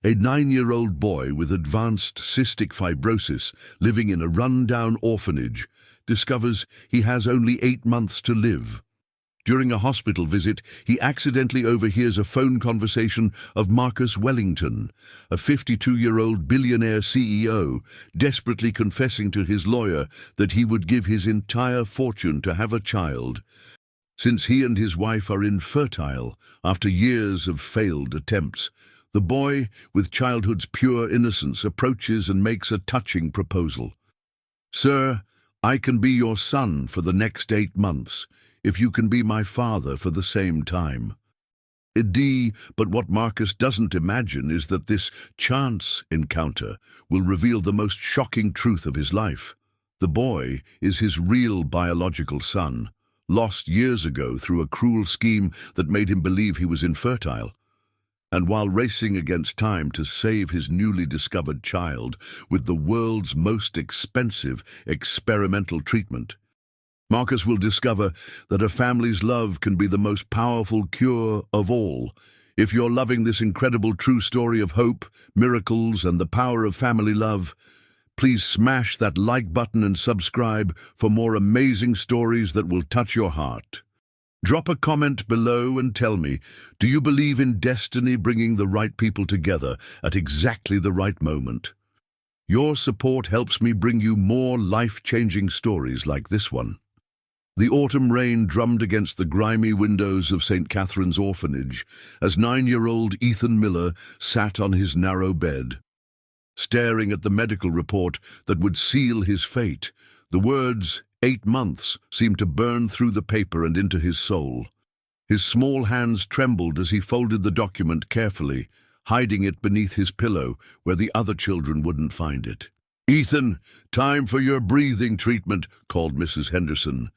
A 9-year-old boy with advanced cystic fibrosis living in a run-down orphanage discovers he has only 8 months to live. During a hospital visit, he accidentally overhears a phone conversation of Marcus Wellington, a 52-year-old billionaire CEO, desperately confessing to his lawyer that he would give his entire fortune to have a child, since he and his wife are infertile after years of failed attempts. The boy, with childhood's pure innocence, approaches and makes a touching proposal. "Sir, I can be your son for the next 8 months, if you can be my father for the same time." But what Marcus doesn't imagine is that this chance encounter will reveal the most shocking truth of his life. The boy is his real biological son, lost years ago through a cruel scheme that made him believe he was infertile. And while racing against time to save his newly discovered child with the world's most expensive experimental treatment, Marcus will discover that a family's love can be the most powerful cure of all. If you're loving this incredible true story of hope, miracles, and the power of family love, please smash that like button and subscribe for more amazing stories that will touch your heart. Drop a comment below and tell me, do you believe in destiny bringing the right people together at exactly the right moment? Your support helps me bring you more life-changing stories like this one. The autumn rain drummed against the grimy windows of St. Catherine's Orphanage as 9-year-old Ethan Miller sat on his narrow bed, staring at the medical report that would seal his fate. The words, 8 months, seemed to burn through the paper and into his soul. His small hands trembled as he folded the document carefully, hiding it beneath his pillow where the other children wouldn't find it. "Ethan, time for your breathing treatment," called Mrs. Henderson,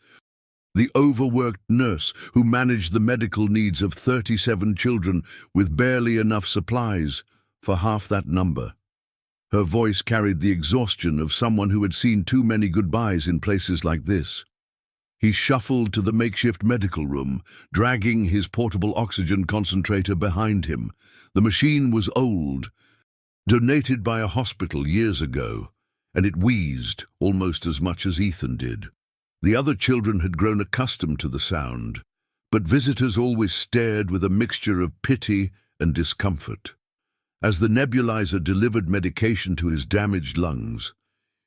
the overworked nurse who managed the medical needs of 37 children with barely enough supplies for half that number. Her voice carried the exhaustion of someone who had seen too many goodbyes in places like this. He shuffled to the makeshift medical room, dragging his portable oxygen concentrator behind him. The machine was old, donated by a hospital years ago, and it wheezed almost as much as Ethan did. The other children had grown accustomed to the sound, but visitors always stared with a mixture of pity and discomfort. As the nebulizer delivered medication to his damaged lungs,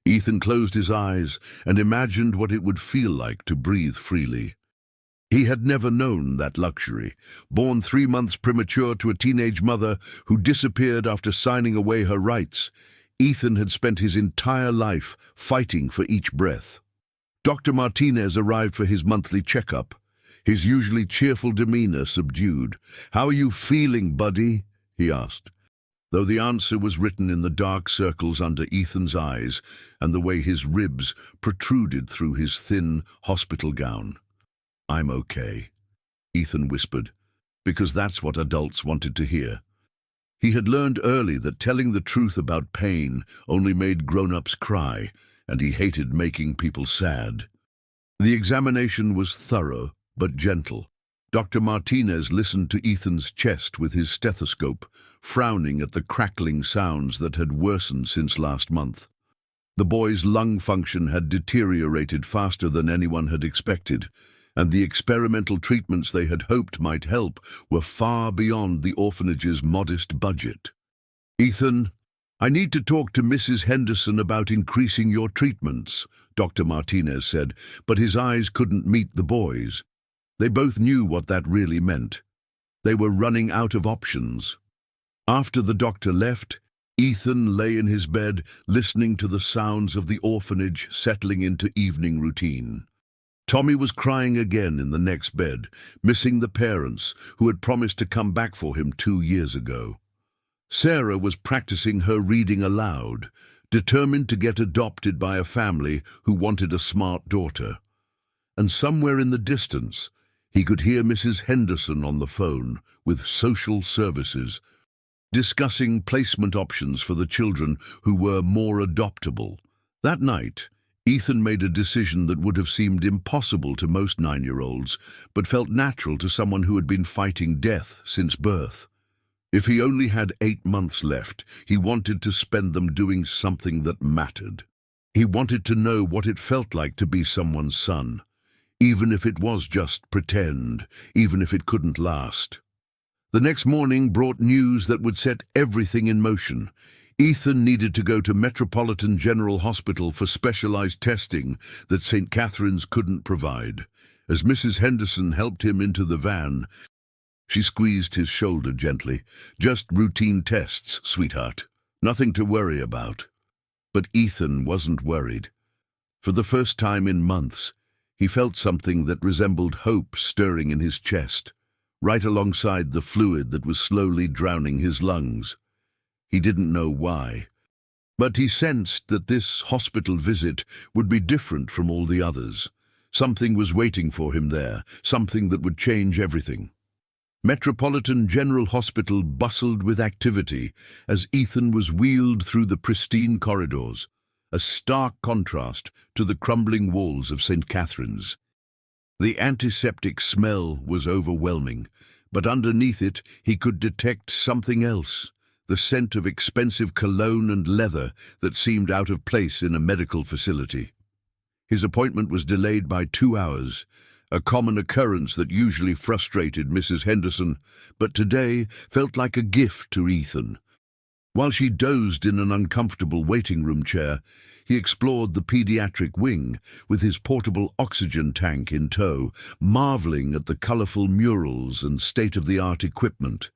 Ethan closed his eyes and imagined what it would feel like to breathe freely. He had never known that luxury. Born 3 months premature to a teenage mother who disappeared after signing away her rights, Ethan had spent his entire life fighting for each breath. Dr. Martinez arrived for his monthly checkup, his usually cheerful demeanor subdued. "How are you feeling, buddy?" he asked, though the answer was written in the dark circles under Ethan's eyes and the way his ribs protruded through his thin hospital gown. "I'm okay," Ethan whispered, because that's what adults wanted to hear. He had learned early that telling the truth about pain only made grown-ups cry, and he hated making people sad. The examination was thorough but gentle. Dr. Martinez listened to Ethan's chest with his stethoscope, frowning at the crackling sounds that had worsened since last month. The boy's lung function had deteriorated faster than anyone had expected, and the experimental treatments they had hoped might help were far beyond the orphanage's modest budget. "Ethan, I need to talk to Mrs. Henderson about increasing your treatments," Dr. Martinez said, but his eyes couldn't meet the boys'. They both knew what that really meant. They were running out of options. After the doctor left, Ethan lay in his bed, listening to the sounds of the orphanage settling into evening routine. Tommy was crying again in the next bed, missing the parents who had promised to come back for him 2 years ago. Sarah was practicing her reading aloud, determined to get adopted by a family who wanted a smart daughter. And somewhere in the distance, he could hear Mrs. Henderson on the phone with social services, discussing placement options for the children who were more adoptable. That night, Ethan made a decision that would have seemed impossible to most 9-year-olds, but felt natural to someone who had been fighting death since birth. If he only had 8 months left, he wanted to spend them doing something that mattered. He wanted to know what it felt like to be someone's son, even if it was just pretend, even if it couldn't last. The next morning brought news that would set everything in motion. Ethan needed to go to Metropolitan General Hospital for specialized testing that St. Catherine's couldn't provide. As Mrs. Henderson helped him into the van, she squeezed his shoulder gently. "Just routine tests, sweetheart. Nothing to worry about." But Ethan wasn't worried. For the first time in months, he felt something that resembled hope stirring in his chest, right alongside the fluid that was slowly drowning his lungs. He didn't know why, but he sensed that this hospital visit would be different from all the others. Something was waiting for him there, something that would change everything. Metropolitan General Hospital bustled with activity as Ethan was wheeled through the pristine corridors, a stark contrast to the crumbling walls of St. Catherine's. The antiseptic smell was overwhelming, but underneath it he could detect something else, the scent of expensive cologne and leather that seemed out of place in a medical facility. His appointment was delayed by 2 hours, a common occurrence that usually frustrated Mrs. Henderson, but today felt like a gift to Ethan. While she dozed in an uncomfortable waiting room chair, he explored the pediatric wing with his portable oxygen tank in tow, marveling at the colorful murals and state-of-the-art equipment.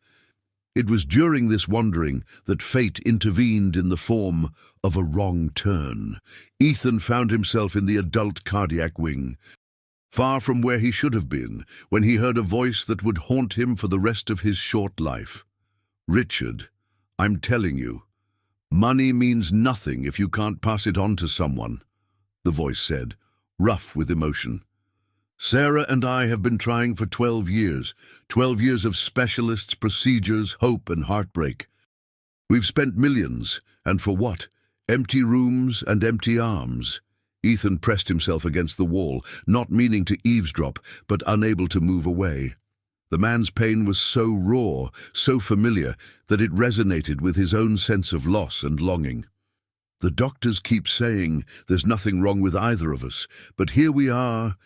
It was during this wandering that fate intervened in the form of a wrong turn. Ethan found himself in the adult cardiac wing, far from where he should have been, when he heard a voice that would haunt him for the rest of his short life. "Richard, I'm telling you, money means nothing if you can't pass it on to someone," the voice said, rough with emotion. "Sarah and I have been trying for 12 years, 12 years of specialists, procedures, hope and heartbreak. We've spent millions, and for what? Empty rooms and empty arms." Ethan pressed himself against the wall, not meaning to eavesdrop, but unable to move away. The man's pain was so raw, so familiar, that it resonated with his own sense of loss and longing. "The doctors keep saying there's nothing wrong with either of us, but here we are,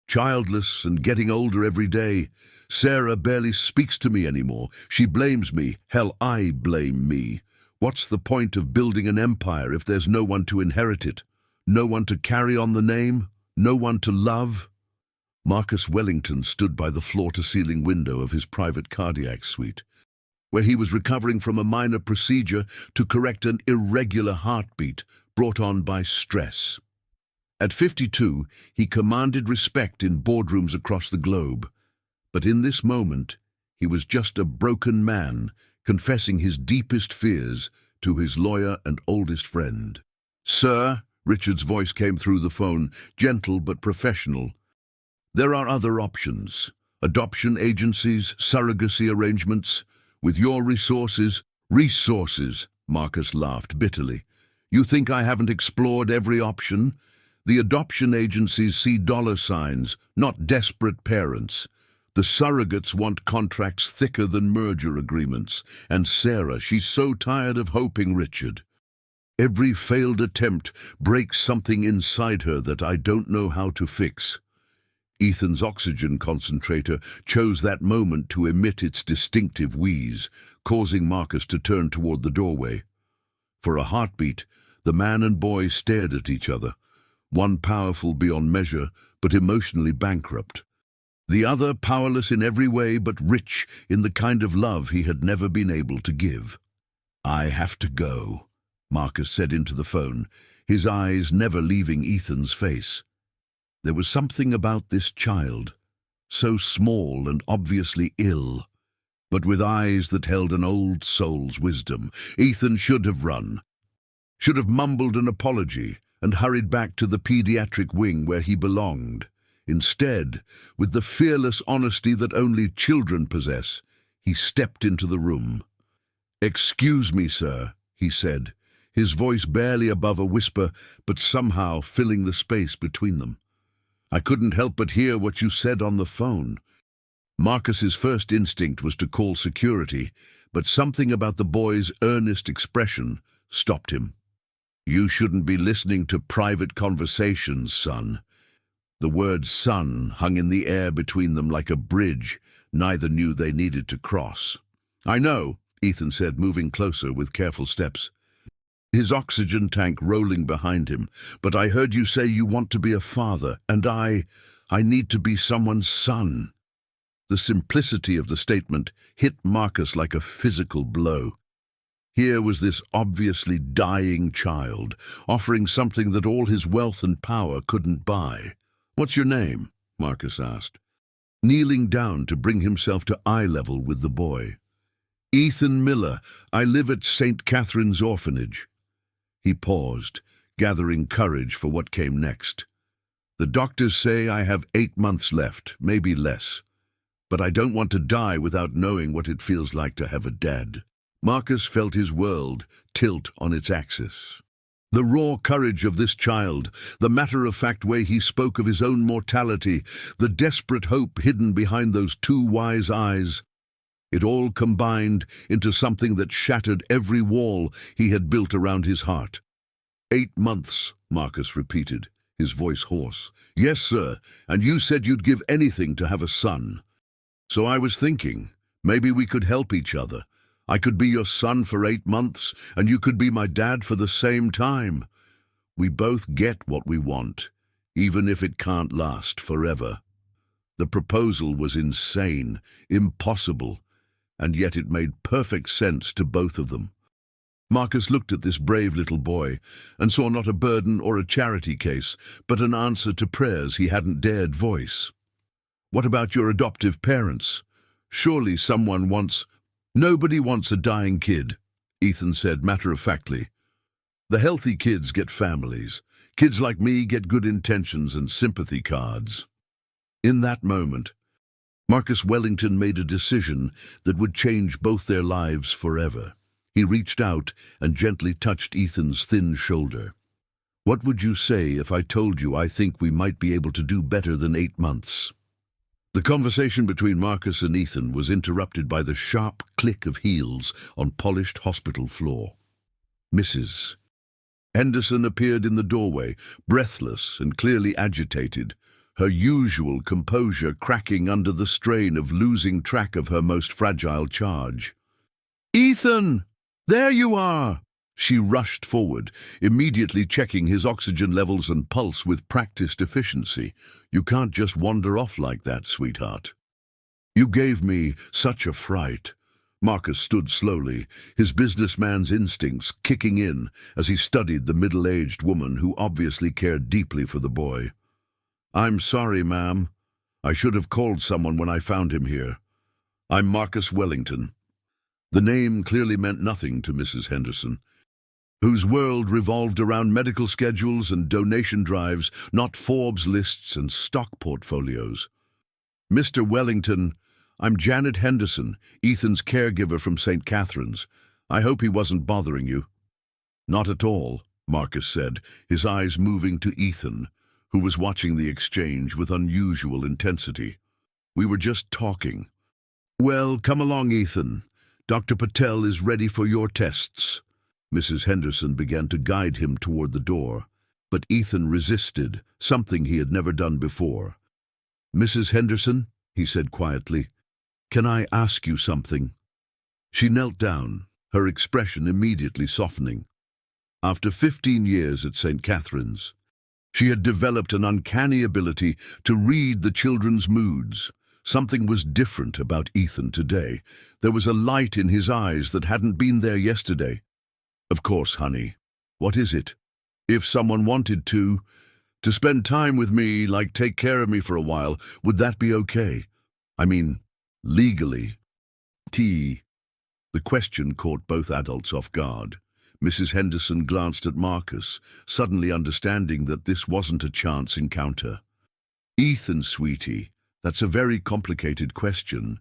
childless and getting older every day. Sarah barely speaks to me anymore. She blames me. Hell, I blame me. What's the point of building an empire if there's no one to inherit it? No one to carry on the name? No one to love?" Marcus Wellington stood by the floor-to-ceiling window of his private cardiac suite, where he was recovering from a minor procedure to correct an irregular heartbeat brought on by stress. At 52, he commanded respect in boardrooms across the globe, but in this moment, he was just a broken man confessing his deepest fears to his lawyer and oldest friend. "Sir," Richard's voice came through the phone, gentle but professional, "there are other options. Adoption agencies, surrogacy arrangements. With your resources—" "Resources," Marcus laughed bitterly. "You think I haven't explored every option? The adoption agencies see dollar signs, not desperate parents. The surrogates want contracts thicker than merger agreements. And Sarah, she's so tired of hoping, Richard. Every failed attempt breaks something inside her that I don't know how to fix." Ethan's oxygen concentrator chose that moment to emit its distinctive wheeze, causing Marcus to turn toward the doorway. For a heartbeat, the man and boy stared at each other, one powerful beyond measure, but emotionally bankrupt. The other powerless in every way, but rich in the kind of love he had never been able to give. "I have to go," Marcus said into the phone, his eyes never leaving Ethan's face. There was something about this child, so small and obviously ill, but with eyes that held an old soul's wisdom. Ethan should have run, should have mumbled an apology and hurried back to the pediatric wing where he belonged. Instead, with the fearless honesty that only children possess, he stepped into the room. "Excuse me, sir," he said, his voice barely above a whisper, but somehow filling the space between them. "I couldn't help but hear what you said on the phone." Marcus's first instinct was to call security, but something about the boy's earnest expression stopped him. "You shouldn't be listening to private conversations, son." The word son hung in the air between them like a bridge neither knew they needed to cross. "I know," Ethan said, moving closer with careful steps, his oxygen tank rolling behind him. "But I heard you say you want to be a father, and I need to be someone's son." The simplicity of the statement hit Marcus like a physical blow. Here was this obviously dying child, offering something that all his wealth and power couldn't buy. "What's your name?" Marcus asked, kneeling down to bring himself to eye level with the boy. "Ethan Miller. I live at St. Catherine's Orphanage." He paused, gathering courage for what came next. "The doctors say I have 8 months left, maybe less. But I don't want to die without knowing what it feels like to have a dad." Marcus felt his world tilt on its axis. The raw courage of this child, the matter-of-fact way he spoke of his own mortality, the desperate hope hidden behind those two wise eyes, it all combined into something that shattered every wall he had built around his heart. 8 months, Marcus repeated, his voice hoarse. "Yes, sir, and you said you'd give anything to have a son. So I was thinking, maybe we could help each other. I could be your son for 8 months, and you could be my dad for the same time. We both get what we want, even if it can't last forever." The proposal was insane, impossible, and yet it made perfect sense to both of them. Marcus looked at this brave little boy and saw not a burden or a charity case, but an answer to prayers he hadn't dared voice. "What about your adoptive parents? Surely someone wants—" "Nobody wants a dying kid," Ethan said matter-of-factly. "The healthy kids get families. Kids like me get good intentions and sympathy cards." In that moment, Marcus Wellington made a decision that would change both their lives forever. He reached out and gently touched Ethan's thin shoulder. "What would you say if I told you I think we might be able to do better than 8 months? The conversation between Marcus and Ethan was interrupted by the sharp click of heels on polished hospital floor. Mrs. Henderson appeared in the doorway, breathless and clearly agitated, her usual composure cracking under the strain of losing track of her most fragile charge. "Ethan! There you are!" She rushed forward, immediately checking his oxygen levels and pulse with practiced efficiency. "You can't just wander off like that, sweetheart." "You gave me such a fright." Marcus stood slowly, his businessman's instincts kicking in as he studied the middle-aged woman who obviously cared deeply for the boy. "I'm sorry, ma'am. I should have called someone when I found him here. I'm Marcus Wellington." The name clearly meant nothing to Mrs. Henderson, whose world revolved around medical schedules and donation drives, not Forbes lists and stock portfolios. "Mr. Wellington, I'm Janet Henderson, Ethan's caregiver from St. Catherine's. I hope he wasn't bothering you." "Not at all," Marcus said, his eyes moving to Ethan, who was watching the exchange with unusual intensity. "We were just talking." "Well, come along, Ethan. Dr. Patel is ready for your tests." Mrs. Henderson began to guide him toward the door, but Ethan resisted, something he had never done before. "Mrs. Henderson," he said quietly, "can I ask you something?" She knelt down, her expression immediately softening. After 15 years at St. Catherine's, she had developed an uncanny ability to read the children's moods. Something was different about Ethan today. There was a light in his eyes that hadn't been there yesterday. "Of course, honey. What is it?" "If someone wanted to spend time with me, like take care of me for a while, would that be okay? I mean, legally." The question caught both adults off guard. Mrs. Henderson glanced at Marcus, suddenly understanding that this wasn't a chance encounter. "Ethan, sweetie, that's a very complicated question.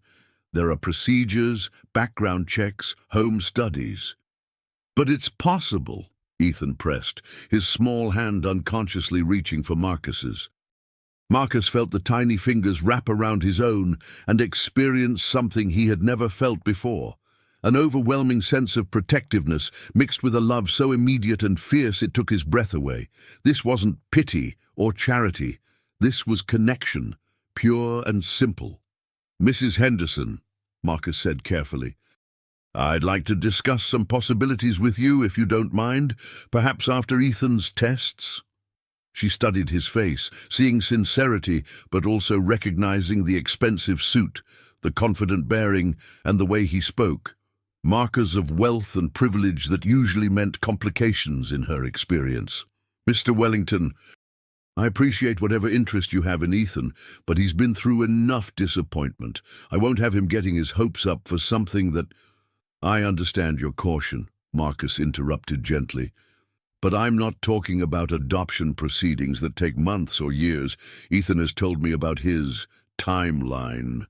There are procedures, background checks, home studies." "But it's possible," Ethan pressed, his small hand unconsciously reaching for Marcus's. Marcus felt the tiny fingers wrap around his own and experienced something he had never felt before, An overwhelming sense of protectiveness mixed with a love so immediate and fierce it took his breath away. This wasn't pity or charity. This was connection, pure and simple. "Mrs. Henderson," Marcus said carefully, "I'd like to discuss some possibilities with you, if you don't mind, perhaps after Ethan's tests." She studied his face, seeing sincerity, but also recognizing the expensive suit, the confident bearing, and the way he spoke. Markers of wealth and privilege that usually meant complications in her experience. "Mr. Wellington, I appreciate whatever interest you have in Ethan, but he's been through enough disappointment. I won't have him getting his hopes up for something that—" "I understand your caution," Marcus interrupted gently. "But I'm not talking about adoption proceedings that take months or years. Ethan has told me about his timeline.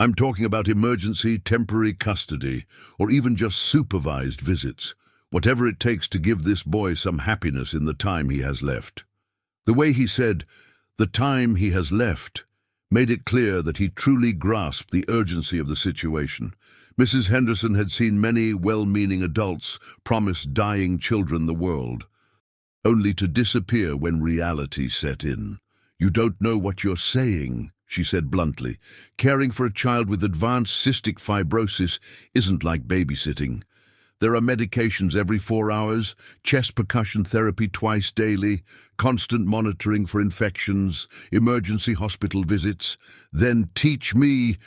I'm talking about emergency, temporary custody, or even just supervised visits. Whatever it takes to give this boy some happiness in the time he has left." The way he said, "the time he has left," made it clear that he truly grasped the urgency of the situation. Mrs. Henderson had seen many well-meaning adults promise dying children the world, only to disappear when reality set in. "You don't know what you're saying," she said bluntly. "Caring for a child with advanced cystic fibrosis isn't like babysitting. There are medications every 4 hours, chest percussion therapy twice daily, constant monitoring for infections, emergency hospital visits. Then teach me,"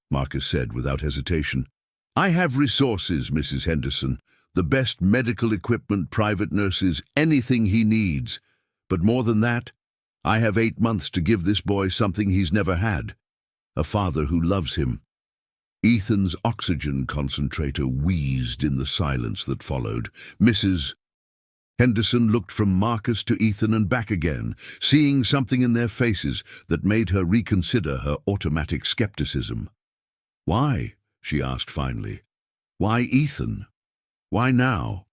Marcus said without hesitation. "I have resources, Mrs. Henderson. The best medical equipment, private nurses, anything he needs. But more than that, I have 8 months to give this boy something he's never had. A father who loves him." Ethan's oxygen concentrator wheezed in the silence that followed. Mrs. Henderson looked from Marcus to Ethan and back again, seeing something in their faces that made her reconsider her automatic skepticism. "Why?" she asked finally. "Why Ethan? Why now?"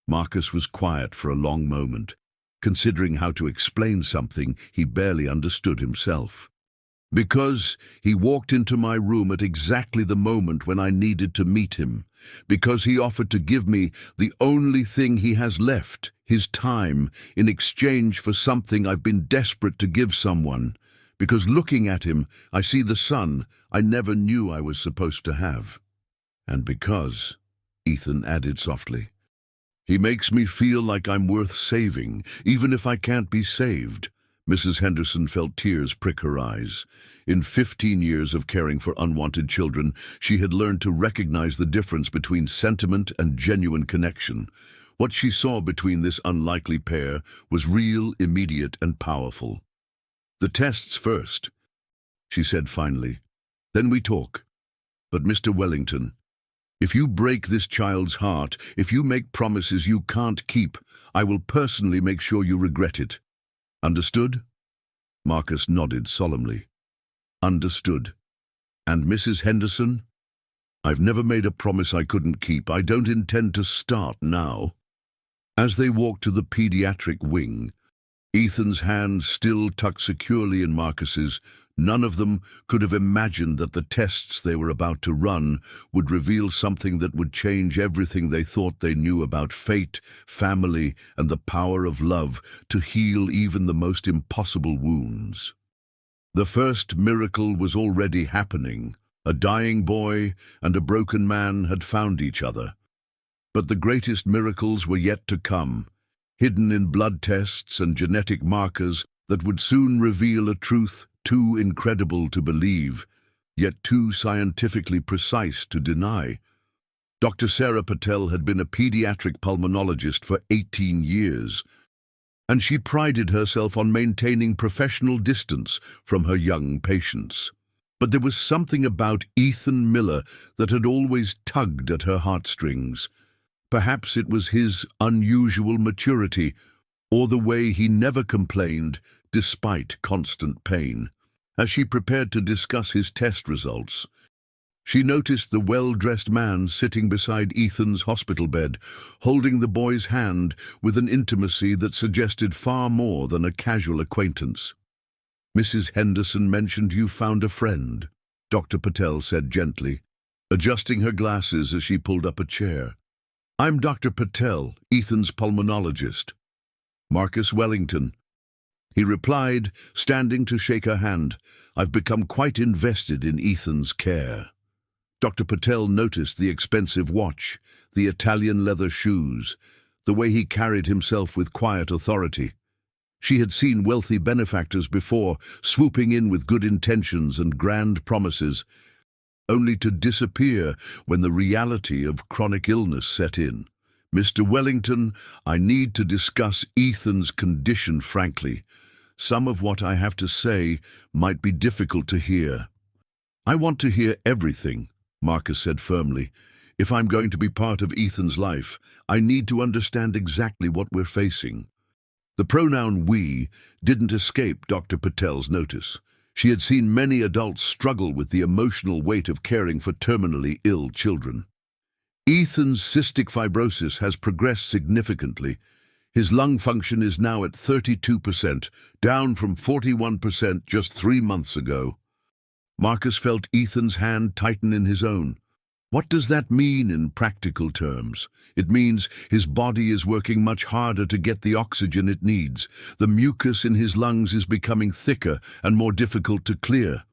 Marcus was quiet for a long moment, considering how to explain something he barely understood himself. "Because he walked into my room at exactly the moment when I needed to meet him. Because he offered to give me the only thing he has left, his time, in exchange for something I've been desperate to give someone. Because looking at him, I see the son I never knew I was supposed to have. And because," Ethan added softly, "he makes me feel like I'm worth saving, even if I can't be saved." Mrs. Henderson felt tears prick her eyes. In 15 years of caring for unwanted children, she had learned to recognize the difference between sentiment and genuine connection. What she saw between this unlikely pair was real, immediate, and powerful. "The tests first," she said finally. "Then we talk. But Mr. Wellington, if you break this child's heart, if you make promises you can't keep, I will personally make sure you regret it. Understood?" Marcus nodded solemnly. "Understood. And Mrs. Henderson? I've never made a promise I couldn't keep. I don't intend to start now." As they walked to the pediatric wing, Ethan's hands still tucked securely in Marcus's, none of them could have imagined that the tests they were about to run would reveal something that would change everything they thought they knew about fate, family, and the power of love to heal even the most impossible wounds. The first miracle was already happening. A dying boy and a broken man had found each other. But the greatest miracles were yet to come, hidden in blood tests and genetic markers that would soon reveal a truth too incredible to believe, yet too scientifically precise to deny. Dr. Sarah Patel had been a pediatric pulmonologist for 18 years, and she prided herself on maintaining professional distance from her young patients. But there was something about Ethan Miller that had always tugged at her heartstrings. Perhaps it was his unusual maturity, or the way he never complained despite constant pain. As she prepared to discuss his test results, she noticed the well-dressed man sitting beside Ethan's hospital bed, holding the boy's hand with an intimacy that suggested far more than a casual acquaintance. "Mrs. Henderson mentioned you found a friend," Dr. Patel said gently. adjusting her glasses as she pulled up a chair. "I'm Dr. Patel, Ethan's pulmonologist." "Marcus Wellington," he replied, standing to shake her hand. "I've become quite invested in Ethan's care." Dr. Patel noticed the expensive watch, the Italian leather shoes, the way he carried himself with quiet authority. She had seen wealthy benefactors before, swooping in with good intentions and grand promises, only to disappear when the reality of chronic illness set in. "Mr. Wellington, I need to discuss Ethan's condition frankly. Some of what I have to say might be difficult to hear." "I want to hear everything," Marcus said firmly. "If I'm going to be part of Ethan's life, I need to understand exactly what we're facing." The pronoun "we" didn't escape Dr. Patel's notice. She had seen many adults struggle with the emotional weight of caring for terminally ill children. "Ethan's cystic fibrosis has progressed significantly. His lung function is now at 32%, down from 41% just 3 months ago." Marcus felt Ethan's hand tighten in his own. "What does that mean in practical terms?" "It means his body is working much harder to get the oxygen it needs. The mucus in his lungs is becoming thicker and more difficult to clear.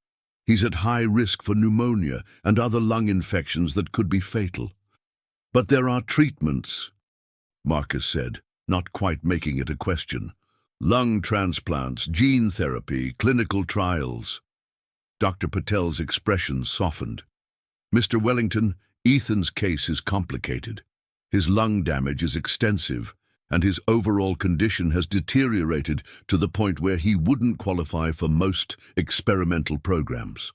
He's at high risk for pneumonia and other lung infections that could be fatal." "But there are treatments," Marcus said, not quite making it a question. "Lung transplants, gene therapy, clinical trials." Dr. Patel's expression softened. "Mr. Wellington, Ethan's case is complicated. His lung damage is extensive, and his overall condition has deteriorated to the point where he wouldn't qualify for most experimental programs.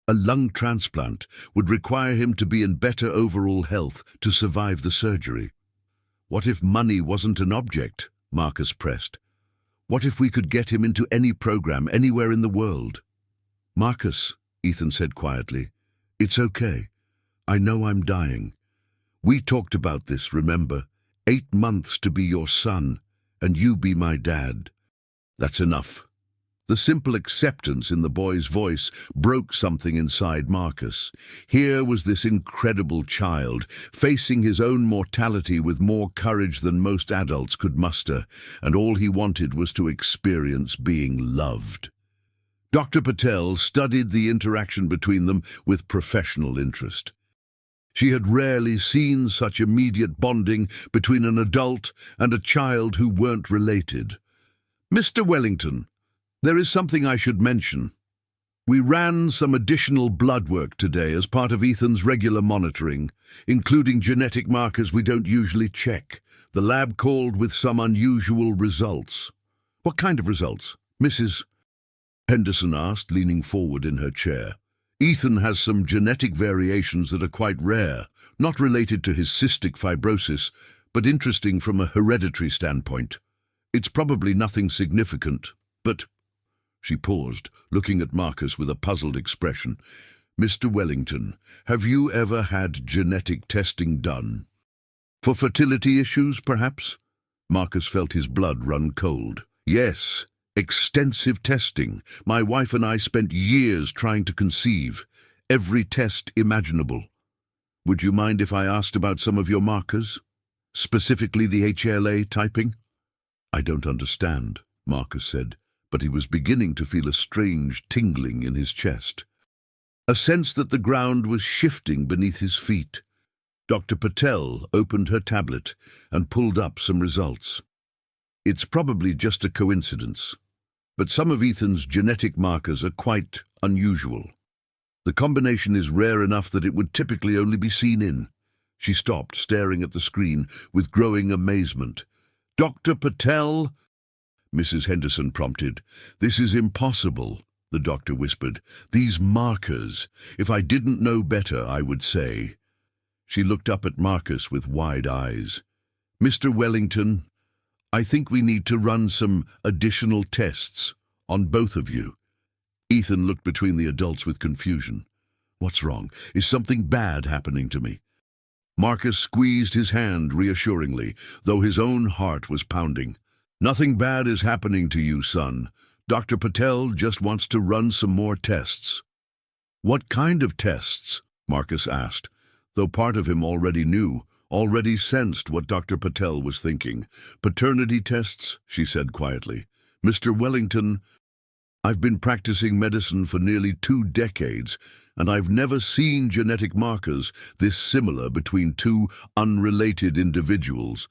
A lung transplant would require him to be in better overall health to survive the surgery." "What if money wasn't an object?" Marcus pressed. "What if we could get him into any program anywhere in the world?" "Marcus," Ethan said quietly, "it's okay. I know I'm dying. We talked about this, remember? 8 months to be your son, and you be my dad." "That's enough." The simple acceptance in the boy's voice broke something inside Marcus. Here was this incredible child, facing his own mortality with more courage than most adults could muster, and all he wanted was to experience being loved. Dr. Patel studied the interaction between them with professional interest. She had rarely seen such immediate bonding between an adult and a child who weren't related. "Mr. Wellington, there is something I should mention. We ran some additional blood work today as part of Ethan's regular monitoring, including genetic markers we don't usually check. The lab called with some unusual results." "What kind of results?" Mrs. Henderson asked, leaning forward in her chair. "Ethan has some genetic variations that are quite rare, not related to his cystic fibrosis, but interesting from a hereditary standpoint. It's probably nothing significant, but—" She paused, looking at Marcus with a puzzled expression. "Mr. Wellington, have you ever had genetic testing done? For fertility issues, perhaps?" Marcus felt his blood run cold. "Yes. Extensive testing. My wife and I spent years trying to conceive. Every test imaginable. Would you mind if I asked about some of your markers? Specifically the HLA typing?" "I don't understand," Marcus said, but he was beginning to feel a strange tingling in his chest. A sense that the ground was shifting beneath his feet. Dr. Patel opened her tablet and pulled up some results. "It's probably just a coincidence, but some of Ethan's genetic markers are quite unusual. The combination is rare enough that it would typically only be seen in—" She stopped, staring at the screen with growing amazement. "Dr. Patel?" Mrs. Henderson prompted. "This is impossible," the doctor whispered. "These markers, if I didn't know better, I would say." She looked up at Marcus with wide eyes. "Mr. Wellington, I think we need to run some additional tests on both of you." Ethan looked between the adults with confusion. "What's wrong? Is something bad happening to me?" Marcus squeezed his hand reassuringly, though his own heart was pounding. "Nothing bad is happening to you, son. Dr. Patel just wants to run some more tests." "What kind of tests?" Marcus asked, though part of him already knew, already sensed what Dr. Patel was thinking. "Paternity tests," she said quietly. "Mr. Wellington, I've been practicing medicine for nearly 2 decades, and I've never seen genetic markers this similar between two unrelated individuals.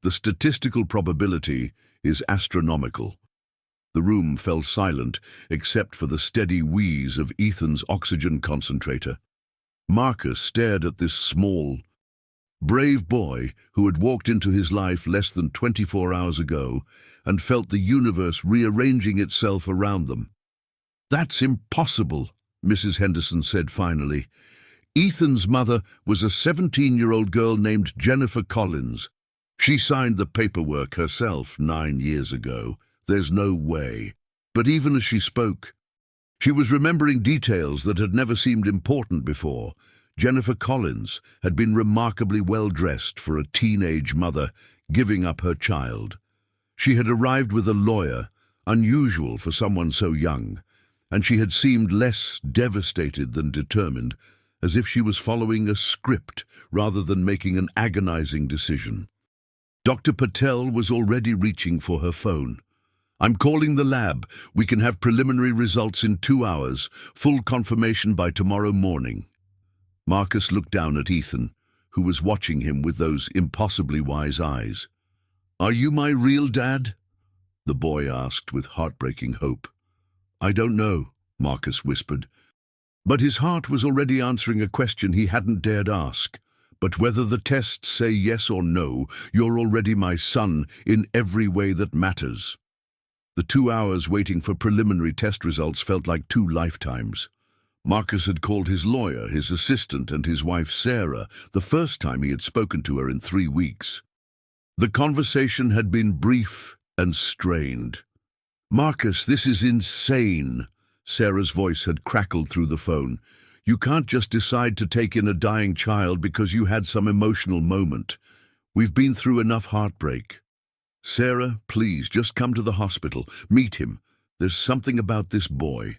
The statistical probability is astronomical." The room fell silent, except for the steady wheeze of Ethan's oxygen concentrator. Marcus stared at this small, brave boy who had walked into his life less than 24 hours ago and felt the universe rearranging itself around them. "That's impossible," Mrs. Henderson said finally. "Ethan's mother was a 17-year-old girl named Jennifer Collins. She signed the paperwork herself 9 years ago. There's no way." But even as she spoke, she was remembering details that had never seemed important before. Jennifer Collins had been remarkably well-dressed for a teenage mother giving up her child. She had arrived with a lawyer, unusual for someone so young, and she had seemed less devastated than determined, as if she was following a script rather than making an agonizing decision. Dr. Patel was already reaching for her phone. "I'm calling the lab. We can have preliminary results in 2 hours, full confirmation by tomorrow morning." Marcus looked down at Ethan, who was watching him with those impossibly wise eyes. "Are you my real dad?" the boy asked with heartbreaking hope. "I don't know," Marcus whispered. But his heart was already answering a question he hadn't dared ask. "But whether the tests say yes or no, you're already my son in every way that matters." The 2 hours waiting for preliminary test results felt like 2 lifetimes. Marcus had called his lawyer, his assistant, and his wife Sarah the first time he had spoken to her in 3 weeks. The conversation had been brief and strained. "Marcus, this is insane," Sarah's voice had crackled through the phone. "You can't just decide to take in a dying child because you had some emotional moment. We've been through enough heartbreak. Sarah, please, just come to the hospital. Meet him. There's something about this boy.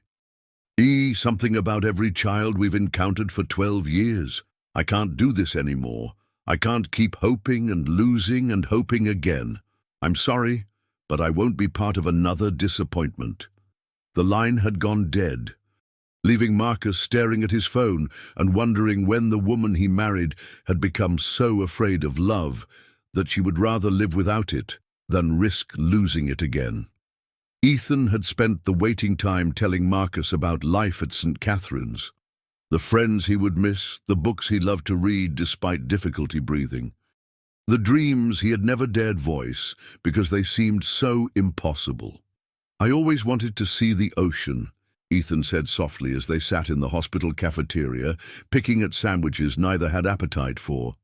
Something about every child we've encountered for 12 years. I can't do this anymore. I can't keep hoping and losing and hoping again. I'm sorry, but I won't be part of another disappointment." The line had gone dead, leaving Marcus staring at his phone and wondering when the woman he married had become so afraid of love that she would rather live without it than risk losing it again. Ethan had spent the waiting time telling Marcus about life at St. Catherine's, the friends he would miss, the books he loved to read despite difficulty breathing, the dreams he had never dared voice because they seemed so impossible. "I always wanted to see the ocean," Ethan said softly as they sat in the hospital cafeteria, picking at sandwiches neither had appetite for.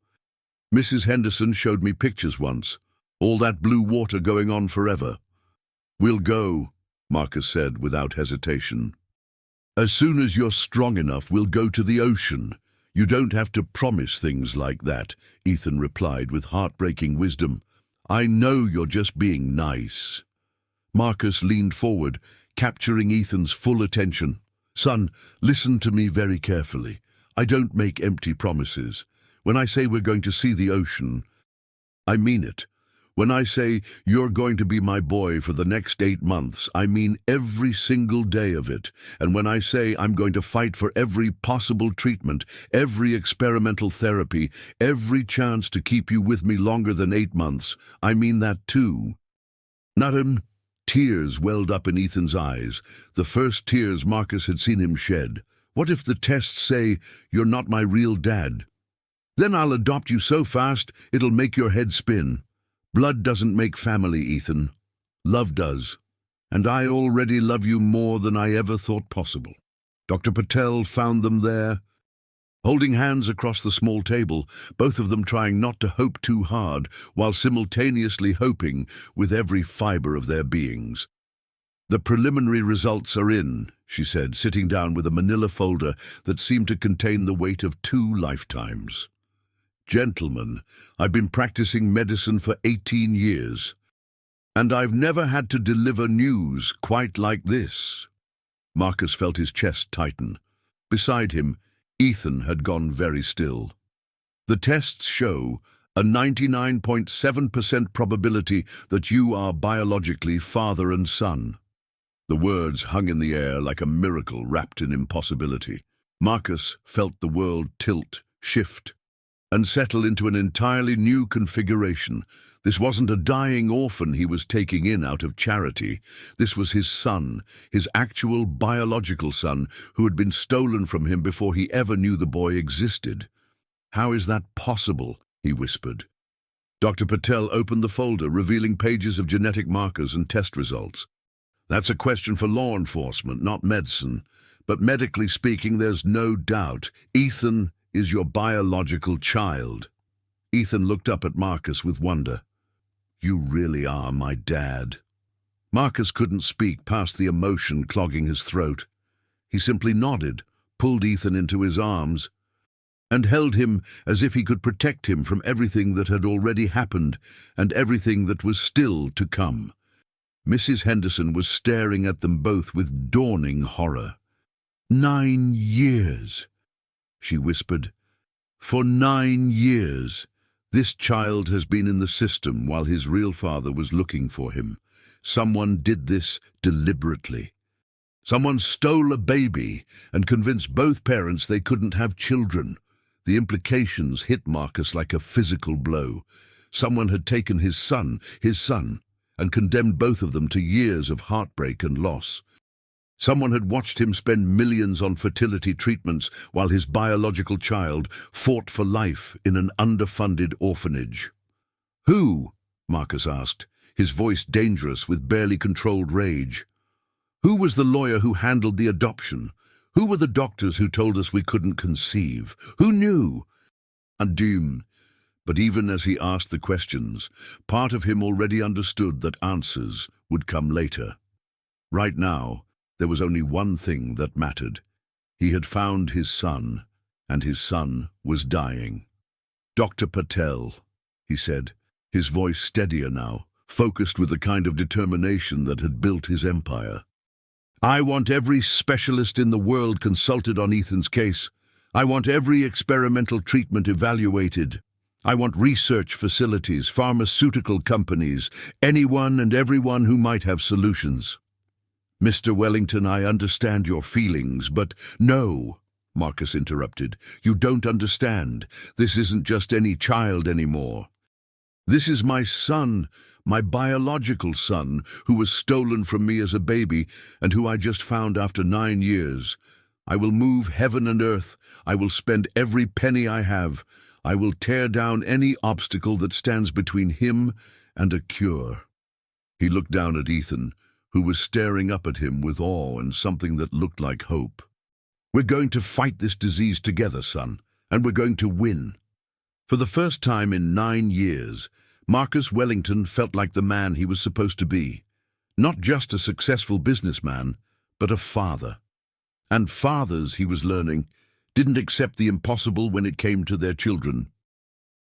"Mrs. Henderson showed me pictures once, all that blue water going on forever." "We'll go," Marcus said without hesitation. "As soon as you're strong enough, we'll go to the ocean. You don't have to promise things like that," Ethan replied with heartbreaking wisdom. "I know you're just being nice." Marcus leaned forward, capturing Ethan's full attention. "Son, listen to me very carefully. I don't make empty promises. When I say we're going to see the ocean, I mean it. When I say you're going to be my boy for the next 8 months, I mean every single day of it. And when I say I'm going to fight for every possible treatment, every experimental therapy, every chance to keep you with me longer than 8 months, I mean that too." Tears welled up in Ethan's eyes, the first tears Marcus had seen him shed. "What if the tests say you're not my real dad? Then I'll adopt you so fast it'll make your head spin. Blood doesn't make family, Ethan. Love does. And I already love you more than I ever thought possible." Dr. Patel found them there, holding hands across the small table, both of them trying not to hope too hard, while simultaneously hoping with every fiber of their beings. "The preliminary results are in," she said, sitting down with a manila folder that seemed to contain the weight of 2 lifetimes. "Gentlemen, I've been practicing medicine for 18 years, and I've never had to deliver news quite like this." Marcus felt his chest tighten. Beside him, Ethan had gone very still. The tests show a 99.7% probability that you are biologically father and son. The words hung in the air like a miracle wrapped in impossibility. Marcus felt the world tilt, shift, and settle into an entirely new configuration. This wasn't a dying orphan he was taking in out of charity. This was his son, his actual biological son, who had been stolen from him before he ever knew the boy existed. "How is that possible?" he whispered. Dr. Patel opened the folder, revealing pages of genetic markers and test results. "That's a question for law enforcement, not medicine. But medically speaking, there's no doubt. Ethan is your biological child." Ethan looked up at Marcus with wonder. "You really are my dad." Marcus couldn't speak past the emotion clogging his throat. He simply nodded, pulled Ethan into his arms, and held him as if he could protect him from everything that had already happened and everything that was still to come. Mrs. Henderson was staring at them both with dawning horror. 9 years, she whispered. For 9 years. This child has been in the system while his real father was looking for him. Someone did this deliberately. Someone stole a baby and convinced both parents they couldn't have children. The implications hit Marcus like a physical blow. Someone had taken his son, and condemned both of them to years of heartbreak and loss. Someone had watched him spend millions on fertility treatments while his biological child fought for life in an underfunded orphanage. "Who?" Marcus asked, his voice dangerous with barely controlled rage. "Who was the lawyer who handled the adoption? Who were the doctors who told us we couldn't conceive? Who knew?" Doom. But even as he asked the questions, part of him already understood that answers would come later. Right now, there was only one thing that mattered. He had found his son, and his son was dying. "Dr. Patel," he said, his voice steadier now, focused with the kind of determination that had built his empire. "I want every specialist in the world consulted on Ethan's case. I want every experimental treatment evaluated. I want research facilities, pharmaceutical companies, anyone and everyone who might have solutions." "Mr. Wellington, I understand your feelings, but—" "No," Marcus interrupted. "You don't understand. This isn't just any child anymore. This is my son, my biological son, who was stolen from me as a baby and who I just found after 9 years. I will move heaven and earth. I will spend every penny I have. I will tear down any obstacle that stands between him and a cure." He looked down at Ethan, who was staring up at him with awe and something that looked like hope. "We're going to fight this disease together, son, and we're going to win." For the first time in 9 years, Marcus Wellington felt like the man he was supposed to be. Not just a successful businessman, but a father. And fathers, he was learning, didn't accept the impossible when it came to their children.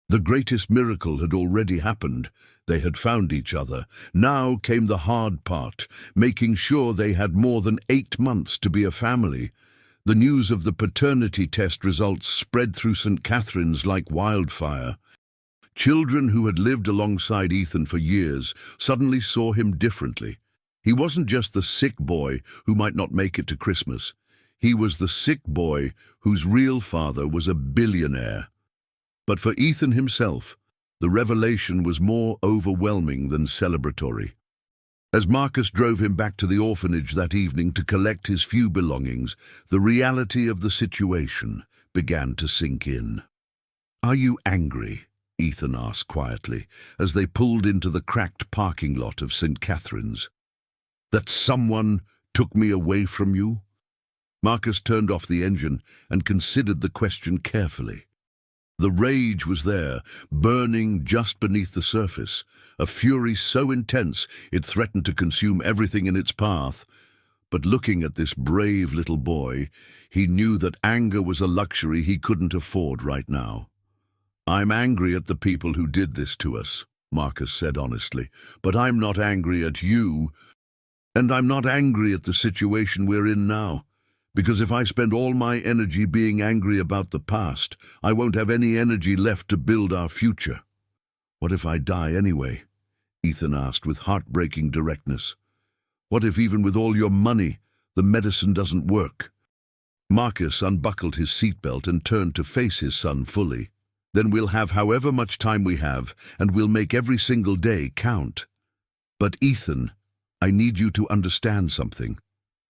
The greatest miracle had already happened. They had found each other. Now came the hard part, making sure they had more than 8 months to be a family. The news of the paternity test results spread through St. Catherine's like wildfire. Children who had lived alongside Ethan for years suddenly saw him differently. He wasn't just the sick boy who might not make it to Christmas. He was the sick boy whose real father was a billionaire. But for Ethan himself, the revelation was more overwhelming than celebratory. As Marcus drove him back to the orphanage that evening to collect his few belongings, the reality of the situation began to sink in. "Are you angry?" Ethan asked quietly, as they pulled into the cracked parking lot of St. Catherine's. "That someone took me away from you?" Marcus turned off the engine and considered the question carefully. The rage was there, burning just beneath the surface, a fury so intense it threatened to consume everything in its path. But looking at this brave little boy, he knew that anger was a luxury he couldn't afford right now. "I'm angry at the people who did this to us," Marcus said honestly, "but I'm not angry at you, and I'm not angry at the situation we're in now. Because if I spend all my energy being angry about the past, I won't have any energy left to build our future. What if I die anyway? Ethan asked with heartbreaking directness. What if even with all your money, the medicine doesn't work? Marcus unbuckled his seatbelt and turned to face his son fully. Then we'll have however much time we have, and we'll make every single day count. But Ethan, I need you to understand something.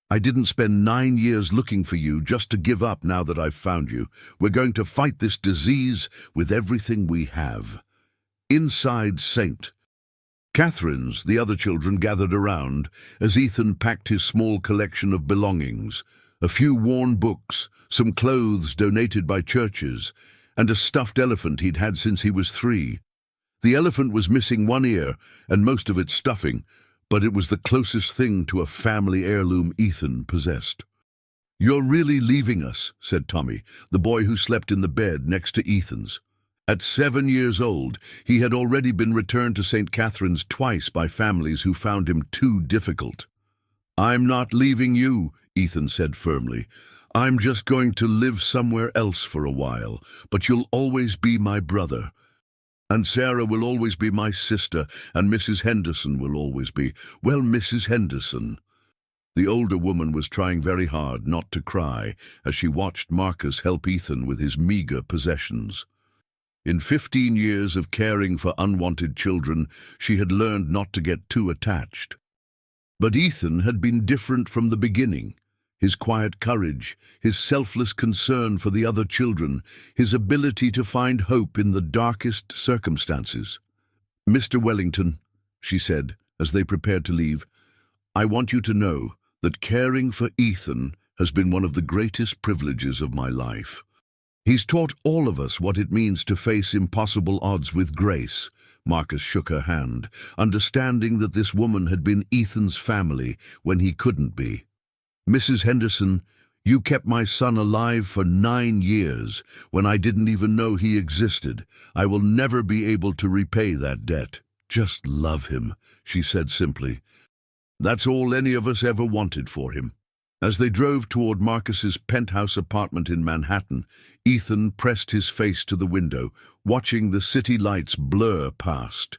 I didn't spend 9 years looking for you just to give up now that I've found you. We're going to fight this disease with everything we have. Inside St. Catherine's, the other children gathered around as Ethan packed his small collection of belongings, a few worn books, some clothes donated by churches, and a stuffed elephant he'd had since he was 3. The elephant was missing one ear and most of its stuffing, but it was the closest thing to a family heirloom Ethan possessed. "You're really leaving us," said Tommy, the boy who slept in the bed next to Ethan's. At 7 years old, he had already been returned to St. Catherine's twice by families who found him too difficult. "I'm not leaving you," Ethan said firmly. "I'm just going to live somewhere else for a while, but you'll always be my brother. And Sarah will always be my sister, and Mrs. Henderson will always be, well, Mrs. Henderson." The older woman was trying very hard not to cry as she watched Marcus help Ethan with his meager possessions. In 15 years of caring for unwanted children, she had learned not to get too attached. But Ethan had been different from the beginning. His quiet courage, his selfless concern for the other children, his ability to find hope in the darkest circumstances. "Mr. Wellington," she said as they prepared to leave, "I want you to know that caring for Ethan has been one of the greatest privileges of my life. He's taught all of us what it means to face impossible odds with grace." Marcus shook her hand, understanding that this woman had been Ethan's family when he couldn't be. "Mrs. Henderson, you kept my son alive for 9 years when I didn't even know he existed. I will never be able to repay that debt. Just love him," she said simply. "That's all any of us ever wanted for him." As they drove toward Marcus's penthouse apartment in Manhattan, Ethan pressed his face to the window, watching the city lights blur past.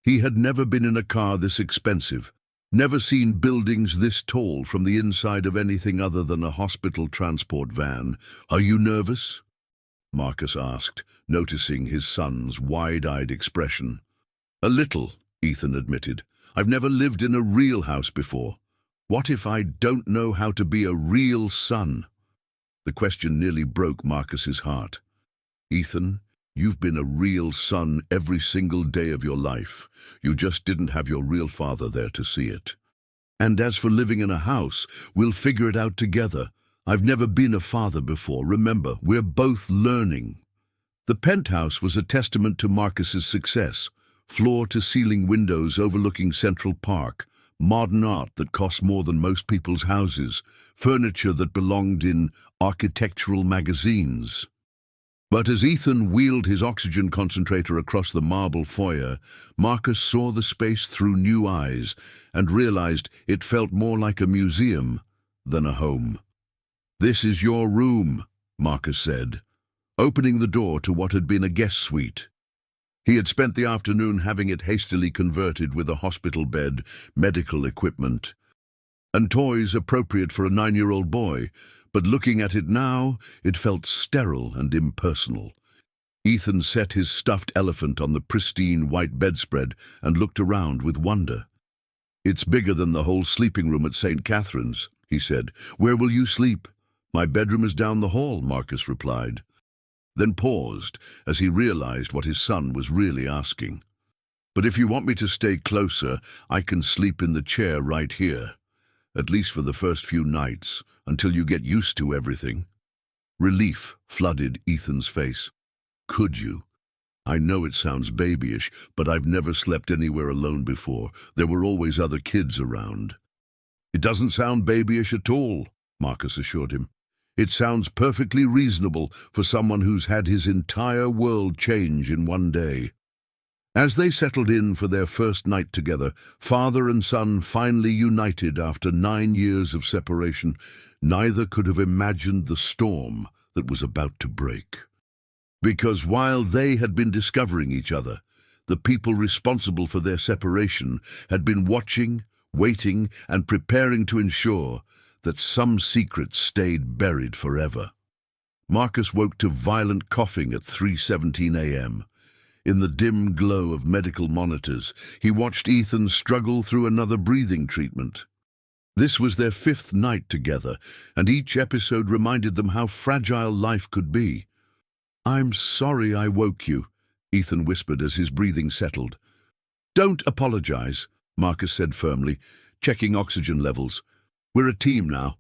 He had never been in a car this expensive, never seen buildings this tall from the inside of anything other than a hospital transport van. "Are you nervous?" Marcus asked, noticing his son's wide-eyed expression. "A little," Ethan admitted. "I've never lived in a real house before. What if I don't know how to be a real son?" The question nearly broke Marcus's heart. "Ethan, you've been a real son every single day of your life. You just didn't have your real father there to see it. And as for living in a house, we'll figure it out together. I've never been a father before. Remember, we're both learning." The penthouse was a testament to Marcus's success. Floor-to-ceiling windows overlooking Central Park, modern art that cost more than most people's houses, furniture that belonged in architectural magazines. But as Ethan wheeled his oxygen concentrator across the marble foyer, Marcus saw the space through new eyes and realized it felt more like a museum than a home. "This is your room," Marcus said, opening the door to what had been a guest suite. He had spent the afternoon having it hastily converted with a hospital bed, medical equipment, and toys appropriate for a 9-year-old boy, but looking at it now, it felt sterile and impersonal. Ethan set his stuffed elephant on the pristine white bedspread and looked around with wonder. "It's bigger than the whole sleeping room at St. Catherine's," he said. "Where will you sleep?" "My bedroom is down the hall," Marcus replied, then paused as he realized what his son was really asking. "But if you want me to stay closer, I can sleep in the chair right here, at least for the first few nights, until you get used to everything." Relief flooded Ethan's face. "Could you? I know it sounds babyish, but I've never slept anywhere alone before. There were always other kids around." "It doesn't sound babyish at all," Marcus assured him. "It sounds perfectly reasonable for someone who's had his entire world change in one day." As they settled in for their first night together, father and son finally united after 9 years of separation, neither could have imagined the storm that was about to break. Because while they had been discovering each other, the people responsible for their separation had been watching, waiting, and preparing to ensure that some secrets stayed buried forever. Marcus woke to violent coughing at 3:17 a.m. In the dim glow of medical monitors, he watched Ethan struggle through another breathing treatment. This was their 5th night together, and each episode reminded them how fragile life could be. "I'm sorry I woke you," Ethan whispered as his breathing settled. "Don't apologize," Marcus said firmly, checking oxygen levels. "We're a team now."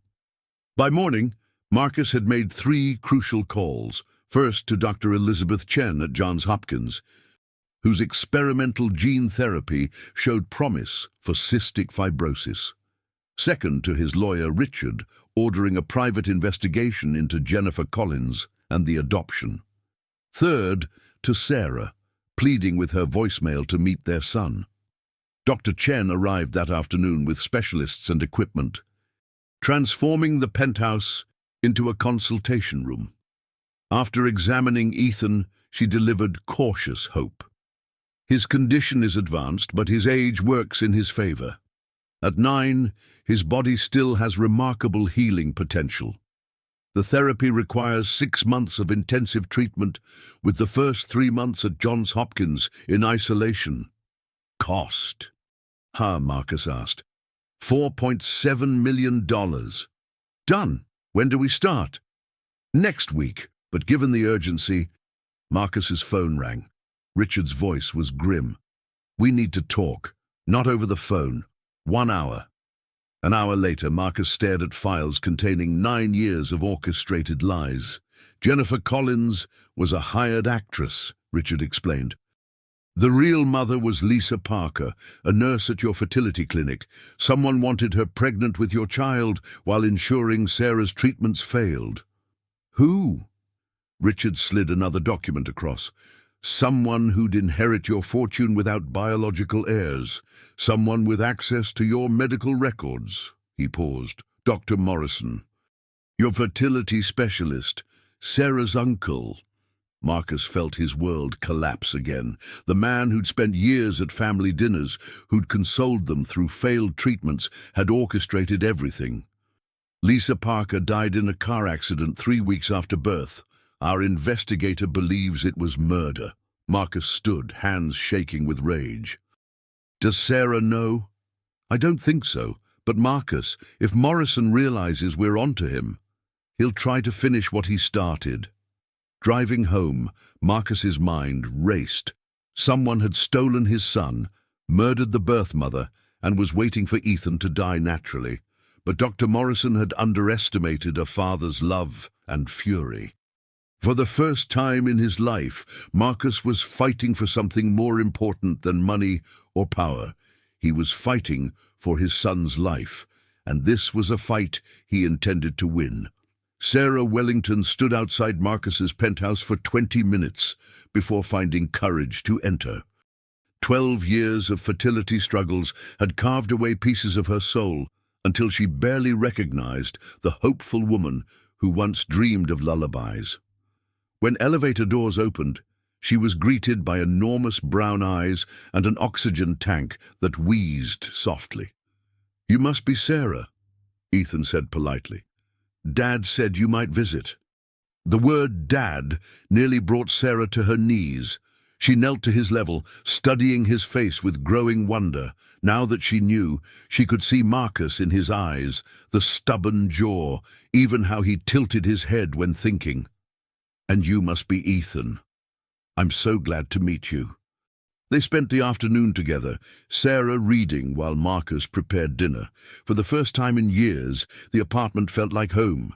By morning, Marcus had made 3 crucial calls. First to Dr. Elizabeth Chen at Johns Hopkins, whose experimental gene therapy showed promise for cystic fibrosis. Second to his lawyer Richard, ordering a private investigation into Jennifer Collins and the adoption. Third to Sarah, pleading with her voicemail to meet their son. Dr. Chen arrived that afternoon with specialists and equipment, transforming the penthouse into a consultation room. After examining Ethan, she delivered cautious hope. His condition is advanced, but his age works in his favor. At 9, his body still has remarkable healing potential. The therapy requires 6 months of intensive treatment, with the first 3 months at Johns Hopkins in isolation. Cost? Marcus asked. $4.7 million. Done. When do we start? Next week, but given the urgency, Marcus's phone rang. Richard's voice was grim. "We need to talk. Not over the phone. 1 hour." An hour later, Marcus stared at files containing 9 years of orchestrated lies. Jennifer Collins was a hired actress, Richard explained. The real mother was Lisa Parker, a nurse at your fertility clinic. Someone wanted her pregnant with your child while ensuring Sarah's treatments failed. Who? Richard slid another document across. Someone who'd inherit your fortune without biological heirs. Someone with access to your medical records. He paused. Dr. Morrison. Your fertility specialist. Sarah's uncle. Marcus felt his world collapse again. The man who'd spent years at family dinners, who'd consoled them through failed treatments, had orchestrated everything. Lisa Parker died in a car accident 3 weeks after birth. Our investigator believes it was murder. Marcus stood, hands shaking with rage. Does Sarah know? I don't think so. But Marcus, if Morrison realizes we're onto him, he'll try to finish what he started. Driving home, Marcus's mind raced. Someone had stolen his son, murdered the birth mother, and was waiting for Ethan to die naturally. But Dr. Morrison had underestimated a father's love and fury. For the first time in his life, Marcus was fighting for something more important than money or power. He was fighting for his son's life, and this was a fight he intended to win. Sarah Wellington stood outside Marcus's penthouse for 20 minutes before finding courage to enter. 12 years of fertility struggles had carved away pieces of her soul until she barely recognized the hopeful woman who once dreamed of lullabies. When elevator doors opened, she was greeted by enormous brown eyes and an oxygen tank that wheezed softly. You must be Sarah, Ethan said politely. Dad said you might visit. The word Dad nearly brought Sarah to her knees. She knelt to his level, studying his face with growing wonder. Now that she knew, she could see Marcus in his eyes, the stubborn jaw, even how he tilted his head when thinking. And you must be Ethan. I'm so glad to meet you. They spent the afternoon together, Sarah reading while Marcus prepared dinner. For the first time in years, the apartment felt like home.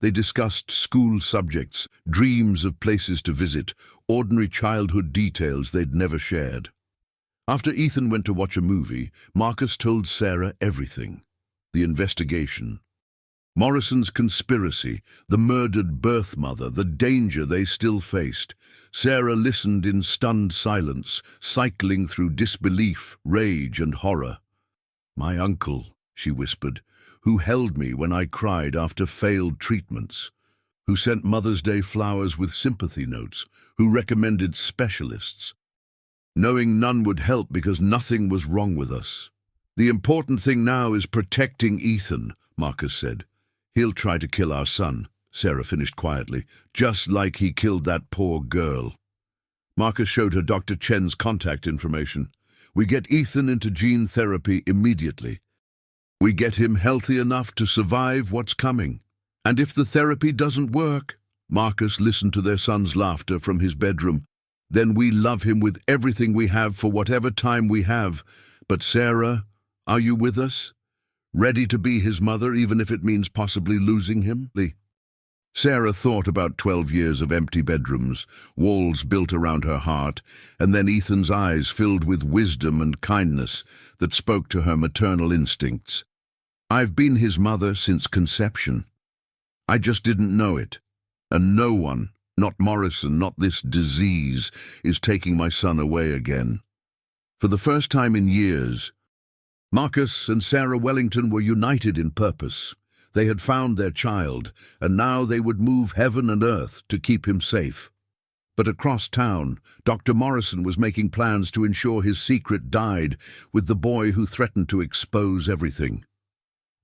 They discussed school subjects, dreams of places to visit, ordinary childhood details they'd never shared. After Ethan went to watch a movie, Marcus told Sarah everything. The investigation, Morrison's conspiracy, the murdered birth mother, the danger they still faced. Sarah listened in stunned silence, cycling through disbelief, rage, and horror. "My uncle," she whispered, "who held me when I cried after failed treatments, who sent Mother's Day flowers with sympathy notes, who recommended specialists, knowing none would help because nothing was wrong with us. The important thing now is protecting Ethan," Marcus said. "He'll try to kill our son," Sarah finished quietly, "just like he killed that poor girl." Marcus showed her Dr. Chen's contact information. "We get Ethan into gene therapy immediately. We get him healthy enough to survive what's coming. And if the therapy doesn't work," Marcus listened to their son's laughter from his bedroom, "then we love him with everything we have for whatever time we have. But Sarah, are you with us? Ready to be his mother, even if it means possibly losing him?" Sarah thought about 12 years of empty bedrooms, walls built around her heart, and then Ethan's eyes filled with wisdom and kindness that spoke to her maternal instincts. "I've been his mother since conception. I just didn't know it. And no one, not Morrison, not this disease, is taking my son away again." For the first time in years, Marcus and Sarah Wellington were united in purpose. They had found their child, and now they would move heaven and earth to keep him safe. But across town, Dr. Morrison was making plans to ensure his secret died with the boy who threatened to expose everything.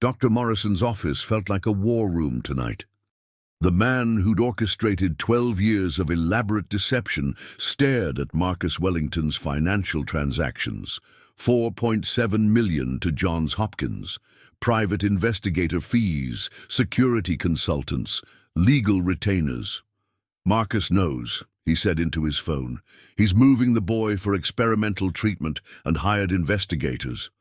Dr. Morrison's office felt like a war room tonight. The man who'd orchestrated 12 years of elaborate deception stared at Marcus Wellington's financial transactions. $4.7 million to Johns Hopkins, private investigator fees, security consultants, legal retainers. "Marcus knows," he said into his phone. "He's moving the boy for experimental treatment and hired investigators."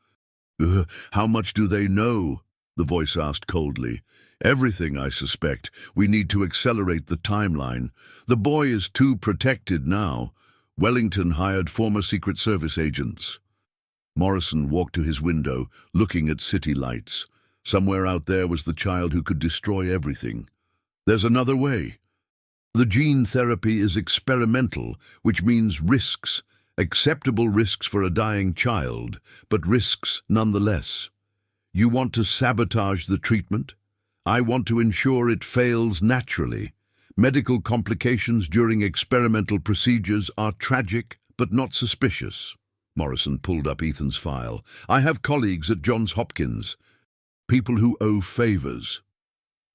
How much do they know?" the voice asked coldly. "Everything, I suspect. We need to accelerate the timeline. The boy is too protected now. Wellington hired former Secret Service agents." Morrison walked to his window, looking at city lights. Somewhere out there was the child who could destroy everything. "There's another way. The gene therapy is experimental, which means risks, acceptable risks for a dying child, but risks nonetheless. You want to sabotage the treatment? I want to ensure it fails naturally. Medical complications during experimental procedures are tragic, but not suspicious." Morrison pulled up Ethan's file. "I have colleagues at Johns Hopkins, people who owe favors."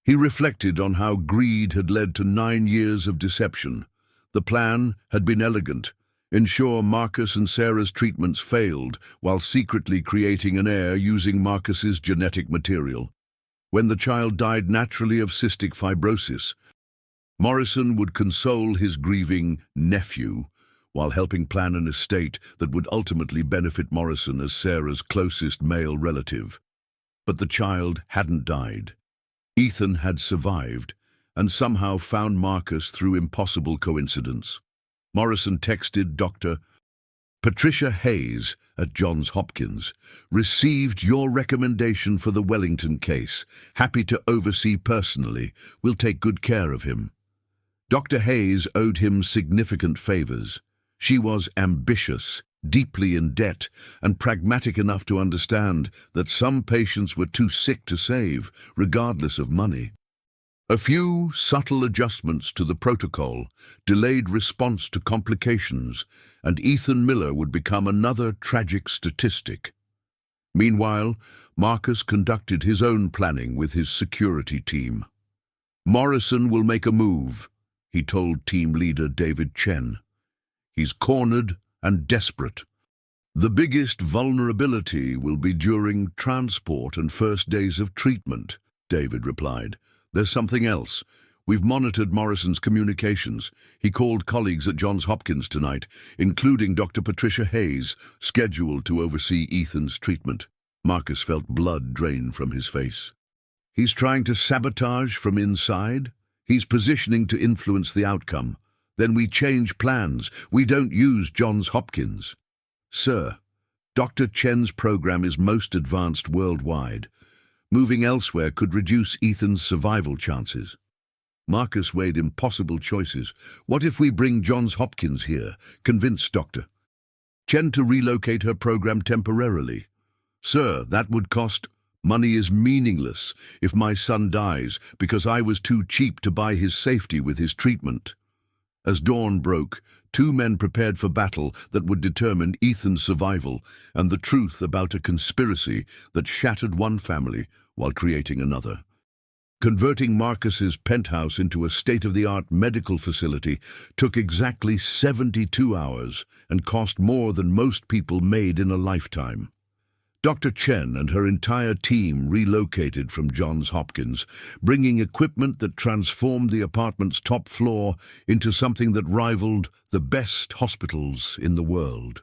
He reflected on how greed had led to 9 years of deception. The plan had been elegant: ensure Marcus and Sarah's treatments failed while secretly creating an heir using Marcus's genetic material. When the child died naturally of cystic fibrosis, Morrison would console his grieving nephew while helping plan an estate that would ultimately benefit Morrison as Sarah's closest male relative. But the child hadn't died. Ethan had survived, and somehow found Marcus through impossible coincidence. Morrison texted Dr. Patricia Hayes at Johns Hopkins. "Received your recommendation for the Wellington case. Happy to oversee personally. We'll take good care of him." Dr. Hayes owed him significant favors. She was ambitious, deeply in debt, and pragmatic enough to understand that some patients were too sick to save, regardless of money. A few subtle adjustments to the protocol, delayed response to complications, and Ethan Miller would become another tragic statistic. Meanwhile, Marcus conducted his own planning with his security team. "Morrison will make a move," he told team leader David Chen. "He's cornered and desperate. The biggest vulnerability will be during transport and first days of treatment," David replied. "There's something else. We've monitored Morrison's communications. He called colleagues at Johns Hopkins tonight, including Dr. Patricia Hayes, scheduled to oversee Ethan's treatment." Marcus felt blood drain from his face. "He's trying to sabotage from inside? He's positioning to influence the outcome. Then we change plans. We don't use Johns Hopkins." "Sir, Dr. Chen's program is most advanced worldwide. Moving elsewhere could reduce Ethan's survival chances. Marcus weighed impossible choices. What if we bring Johns Hopkins here? Convinced Dr. Chen to relocate her program temporarily. Sir, that would cost. Money is meaningless if my son dies because I was too cheap to buy his safety with his treatment. As dawn broke, two men prepared for battle that would determine Ethan's survival and the truth about a conspiracy that shattered one family while creating another. Converting Marcus's penthouse into a state-of-the-art medical facility took exactly 72 hours and cost more than most people made in a lifetime. Dr. Chen and her entire team relocated from Johns Hopkins, bringing equipment that transformed the apartment's top floor into something that rivaled the best hospitals in the world.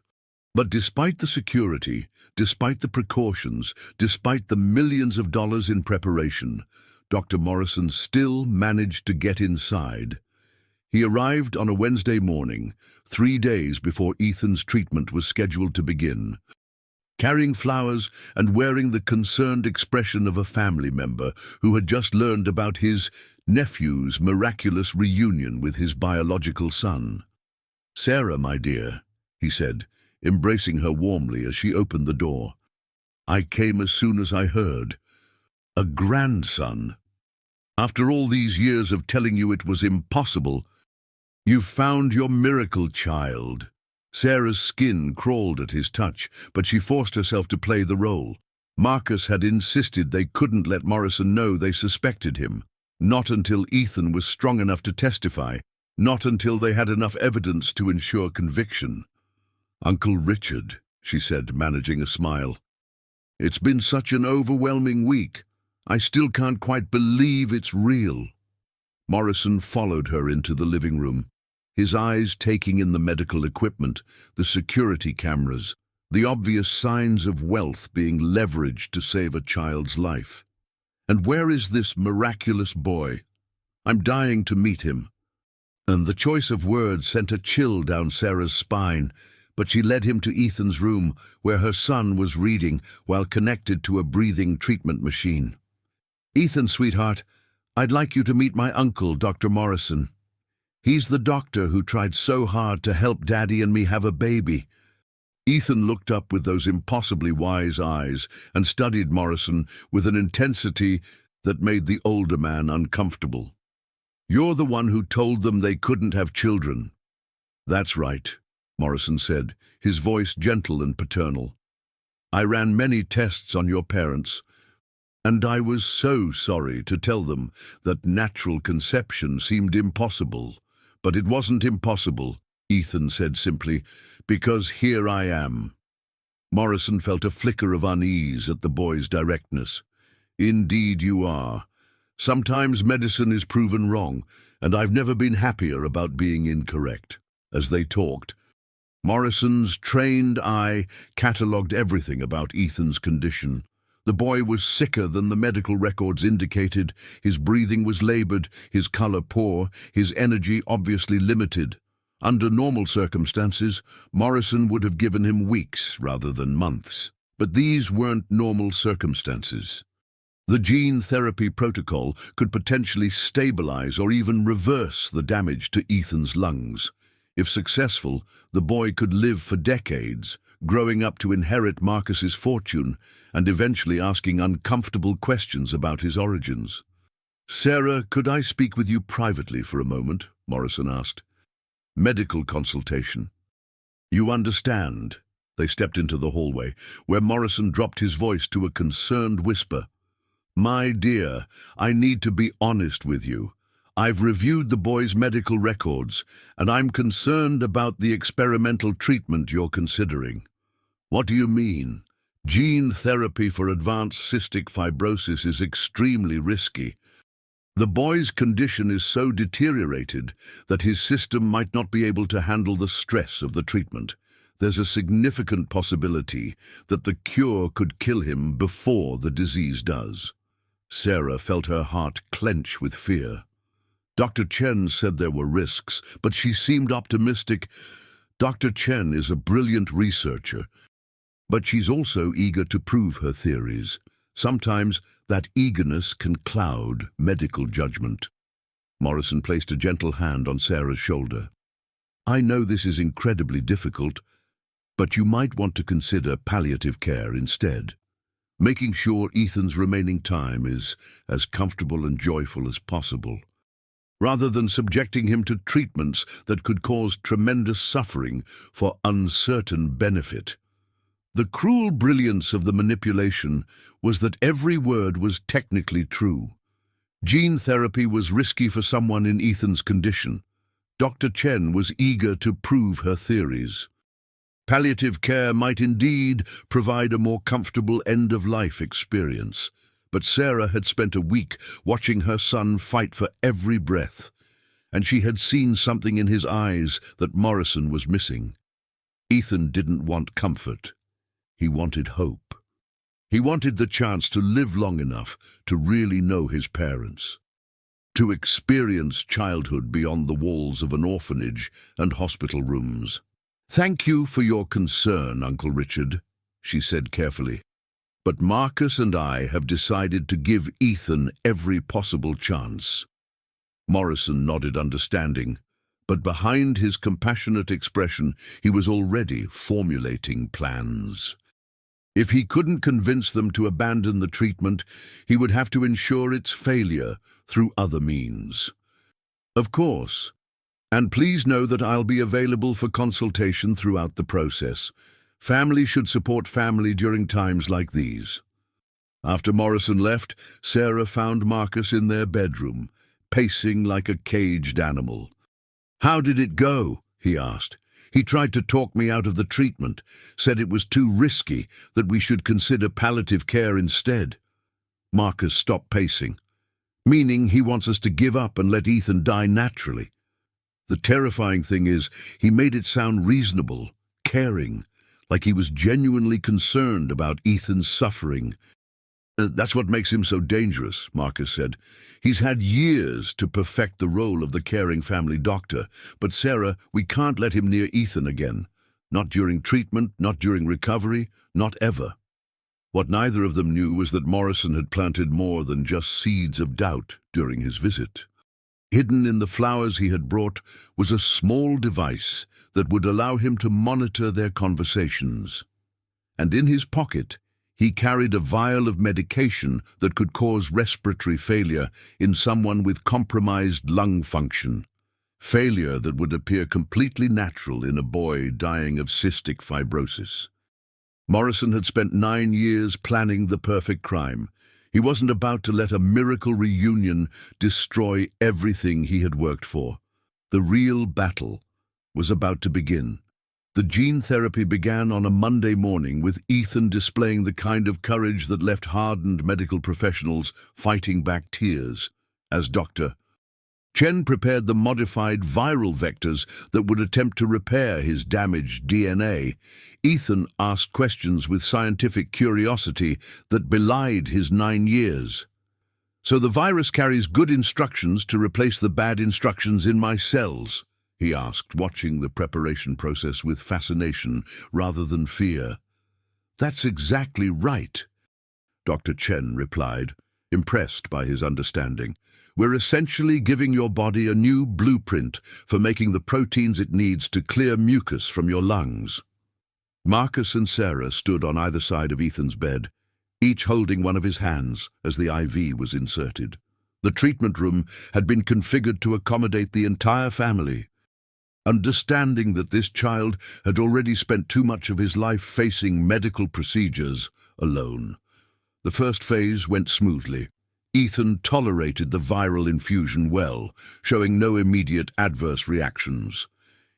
But despite the security, despite the precautions, despite the millions of dollars in preparation, Dr. Morrison still managed to get inside. He arrived on a Wednesday morning, 3 days before Ethan's treatment was scheduled to begin, carrying flowers and wearing the concerned expression of a family member who had just learned about his nephew's miraculous reunion with his biological son. "Sarah, my dear," he said, embracing her warmly as she opened the door. "I came as soon as I heard. A grandson. After all these years of telling you it was impossible, you've found your miracle child." Sarah's skin crawled at his touch, but she forced herself to play the role. Marcus had insisted they couldn't let Morrison know they suspected him. Not until Ethan was strong enough to testify. Not until they had enough evidence to ensure conviction. "Uncle Richard," she said, managing a smile. "It's been such an overwhelming week. I still can't quite believe it's real." Morrison followed her into the living room, his eyes taking in the medical equipment, the security cameras, the obvious signs of wealth being leveraged to save a child's life. "And where is this miraculous boy? I'm dying to meet him." And the choice of words sent a chill down Sarah's spine, but she led him to Ethan's room, where her son was reading while connected to a breathing treatment machine. "Ethan, sweetheart, I'd like you to meet my uncle, Dr. Morrison. He's the doctor who tried so hard to help Daddy and me have a baby." Ethan looked up with those impossibly wise eyes and studied Morrison with an intensity that made the older man uncomfortable. "You're the one who told them they couldn't have children." "That's right," Morrison said, his voice gentle and paternal. "I ran many tests on your parents, and I was so sorry to tell them that natural conception seemed impossible. But it wasn't impossible," Ethan said simply, "because here I am." Morrison felt a flicker of unease at the boy's directness. "Indeed you are. Sometimes medicine is proven wrong, and I've never been happier about being incorrect." As they talked, Morrison's trained eye catalogued everything about Ethan's condition. The boy was sicker than the medical records indicated. His breathing was labored, his color poor, his energy obviously limited. Under normal circumstances, Morrison would have given him weeks rather than months. But these weren't normal circumstances. The gene therapy protocol could potentially stabilize or even reverse the damage to Ethan's lungs. If successful, the boy could live for decades, growing up to inherit Marcus's fortune and eventually asking uncomfortable questions about his origins. "Sarah, could I speak with you privately for a moment?" Morrison asked. "Medical consultation." "You understand." They stepped into the hallway, where Morrison dropped his voice to a concerned whisper. "My dear, I need to be honest with you. I've reviewed the boy's medical records, and I'm concerned about the experimental treatment you're considering." "What do you mean?" "Gene therapy for advanced cystic fibrosis is extremely risky. The boy's condition is so deteriorated that his system might not be able to handle the stress of the treatment. There's a significant possibility that the cure could kill him before the disease does." Sarah felt her heart clench with fear. Dr. Chen said there were risks, but she seemed optimistic. Dr. Chen is a brilliant researcher, but she's also eager to prove her theories. Sometimes that eagerness can cloud medical judgment. Morrison placed a gentle hand on Sarah's shoulder. I know this is incredibly difficult, but you might want to consider palliative care instead, making sure Ethan's remaining time is as comfortable and joyful as possible, rather than subjecting him to treatments that could cause tremendous suffering for uncertain benefit. The cruel brilliance of the manipulation was that every word was technically true. Gene therapy was risky for someone in Ethan's condition. Dr. Chen was eager to prove her theories. Palliative care might indeed provide a more comfortable end-of-life experience, but Sarah had spent a week watching her son fight for every breath, and she had seen something in his eyes that Morrison was missing. Ethan didn't want comfort. He wanted hope. He wanted the chance to live long enough to really know his parents, to experience childhood beyond the walls of an orphanage and hospital rooms. Thank you for your concern, Uncle Richard, she said carefully. But Marcus and I have decided to give Ethan every possible chance. Morrison nodded understanding, but behind his compassionate expression, he was already formulating plans. If he couldn't convince them to abandon the treatment, he would have to ensure its failure through other means. Of course. And please know that I'll be available for consultation throughout the process. Family should support family during times like these. After Morrison left, Sarah found Marcus in their bedroom, pacing like a caged animal. How did it go? He asked. He tried to talk me out of the treatment, said it was too risky, that we should consider palliative care instead. Marcus stopped pacing, meaning he wants us to give up and let Ethan die naturally. The terrifying thing is, he made it sound reasonable, caring, like he was genuinely concerned about Ethan's suffering. That's what makes him so dangerous, Marcus said. He's had years to perfect the role of the caring family doctor, but Sarah, we can't let him near Ethan again. Not during treatment, not during recovery, not ever. What neither of them knew was that Morrison had planted more than just seeds of doubt during his visit. Hidden in the flowers he had brought was a small device that would allow him to monitor their conversations. And in his pocket, he carried a vial of medication that could cause respiratory failure in someone with compromised lung function. Failure that would appear completely natural in a boy dying of cystic fibrosis. Morrison had spent 9 years planning the perfect crime. He wasn't about to let a miracle reunion destroy everything he had worked for. The real battle was about to begin. The gene therapy began on a Monday morning with Ethan displaying the kind of courage that left hardened medical professionals fighting back tears. As Dr. Chen prepared the modified viral vectors that would attempt to repair his damaged DNA, Ethan asked questions with scientific curiosity that belied his 9 years. So the virus carries good instructions to replace the bad instructions in my cells, he asked, watching the preparation process with fascination rather than fear. That's exactly right, Dr. Chen replied, impressed by his understanding. We're essentially giving your body a new blueprint for making the proteins it needs to clear mucus from your lungs. Marcus and Sarah stood on either side of Ethan's bed, each holding one of his hands as the IV was inserted. The treatment room had been configured to accommodate the entire family. Understanding that this child had already spent too much of his life facing medical procedures alone. The first phase went smoothly. Ethan tolerated the viral infusion well, showing no immediate adverse reactions.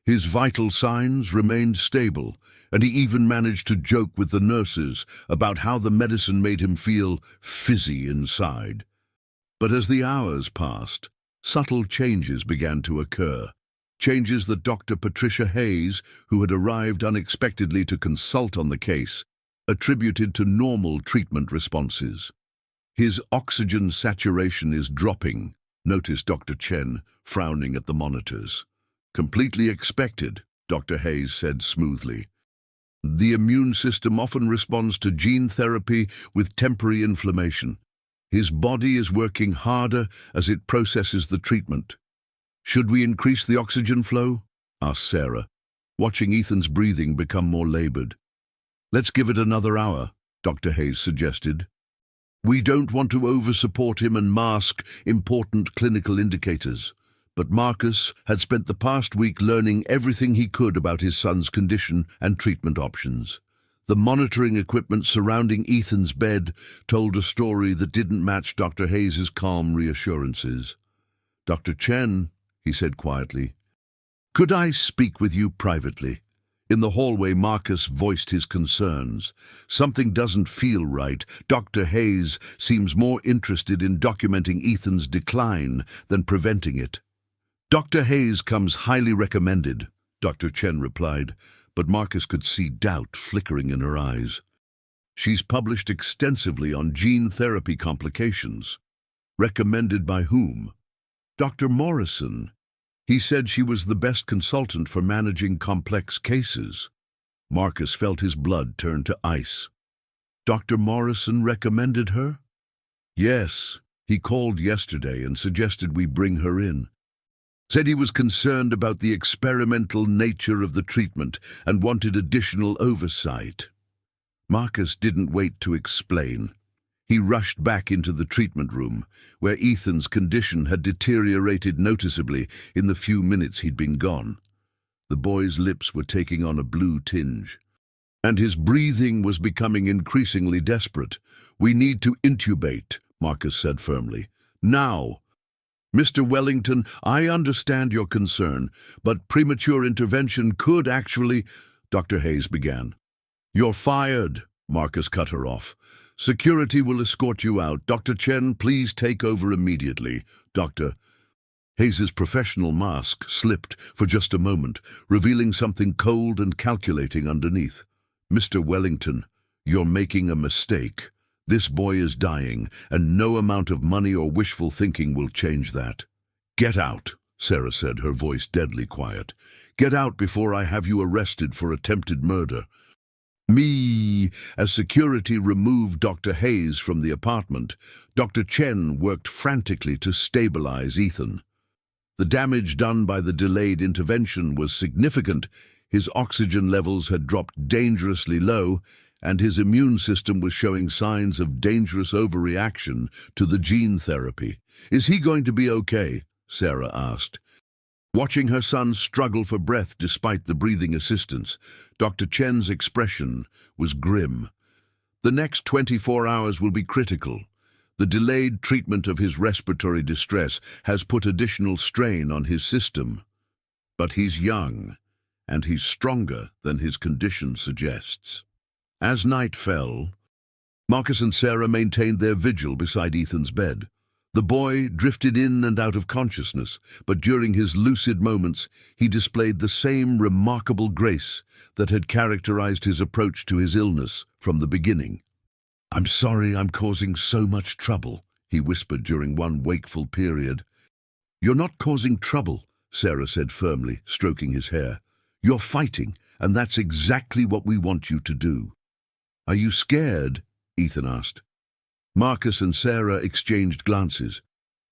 His vital signs remained stable, and he even managed to joke with the nurses about how the medicine made him feel fizzy inside. But as the hours passed, subtle changes began to occur. Changes that Dr. Patricia Hayes, who had arrived unexpectedly to consult on the case, attributed to normal treatment responses. His oxygen saturation is dropping, noticed Dr. Chen, frowning at the monitors. Completely expected, Dr. Hayes said smoothly. The immune system often responds to gene therapy with temporary inflammation. His body is working harder as it processes the treatment. Should we increase the oxygen flow? Asked Sarah, watching Ethan's breathing become more labored. Let's give it another hour, Dr. Hayes suggested. We don't want to over-support him and mask important clinical indicators. But Marcus had spent the past week learning everything he could about his son's condition and treatment options. The monitoring equipment surrounding Ethan's bed told a story that didn't match Dr. Hayes's calm reassurances. Dr. Chen, he said quietly, could I speak with you privately? In the hallway, Marcus voiced his concerns. Something doesn't feel right. Dr. Hayes seems more interested in documenting Ethan's decline than preventing it. Dr. Hayes comes highly recommended, Dr. Chen replied, but Marcus could see doubt flickering in her eyes. She's published extensively on gene therapy complications. Recommended by whom? Dr. Morrison. He said she was the best consultant for managing complex cases. Marcus felt his blood turn to ice. Dr. Morrison recommended her? Yes, he called yesterday and suggested we bring her in. Said he was concerned about the experimental nature of the treatment and wanted additional oversight. Marcus didn't wait to explain. He rushed back into the treatment room, where Ethan's condition had deteriorated noticeably in the few minutes he'd been gone. The boy's lips were taking on a blue tinge, and his breathing was becoming increasingly desperate. We need to intubate, Marcus said firmly. Now! Mr. Wellington, I understand your concern, but premature intervention could actually... Dr. Hayes began. You're fired, Marcus cut her off. Security will escort you out. Dr. Chen, please take over immediately. Dr. Hayes's professional mask slipped for just a moment, revealing something cold and calculating underneath. Mr. Wellington, you're making a mistake. This boy is dying, and no amount of money or wishful thinking will change that. Get out, Sarah said, her voice deadly quiet. Get out before I have you arrested for attempted murder. Me. As security removed Dr. Hayes from the apartment, Dr. Chen worked frantically to stabilize Ethan. The damage done by the delayed intervention was significant. His oxygen levels had dropped dangerously low, and his immune system was showing signs of dangerous overreaction to the gene therapy. Is he going to be okay? Sarah asked. Watching her son struggle for breath despite the breathing assistance, Dr. Chen's expression was grim. The next 24 hours will be critical. The delayed treatment of his respiratory distress has put additional strain on his system. But he's young, and he's stronger than his condition suggests. As night fell, Marcus and Sarah maintained their vigil beside Ethan's bed. The boy drifted in and out of consciousness, but during his lucid moments, he displayed the same remarkable grace that had characterized his approach to his illness from the beginning. I'm sorry I'm causing so much trouble, he whispered during one wakeful period. You're not causing trouble, Sarah said firmly, stroking his hair. You're fighting, and that's exactly what we want you to do. Are you scared? Ethan asked. Marcus and Sarah exchanged glances.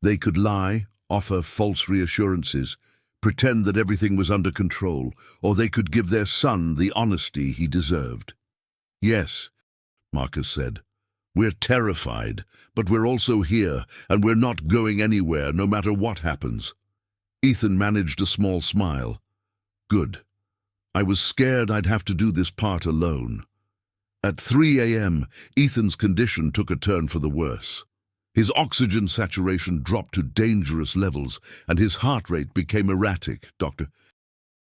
They could lie, offer false reassurances, pretend that everything was under control, or they could give their son the honesty he deserved. Yes, Marcus said. We're terrified, but we're also here, and we're not going anywhere no matter what happens. Ethan managed a small smile. Good. I was scared I'd have to do this part alone. At 3 a.m., Ethan's condition took a turn for the worse. His oxygen saturation dropped to dangerous levels, and his heart rate became erratic. Dr.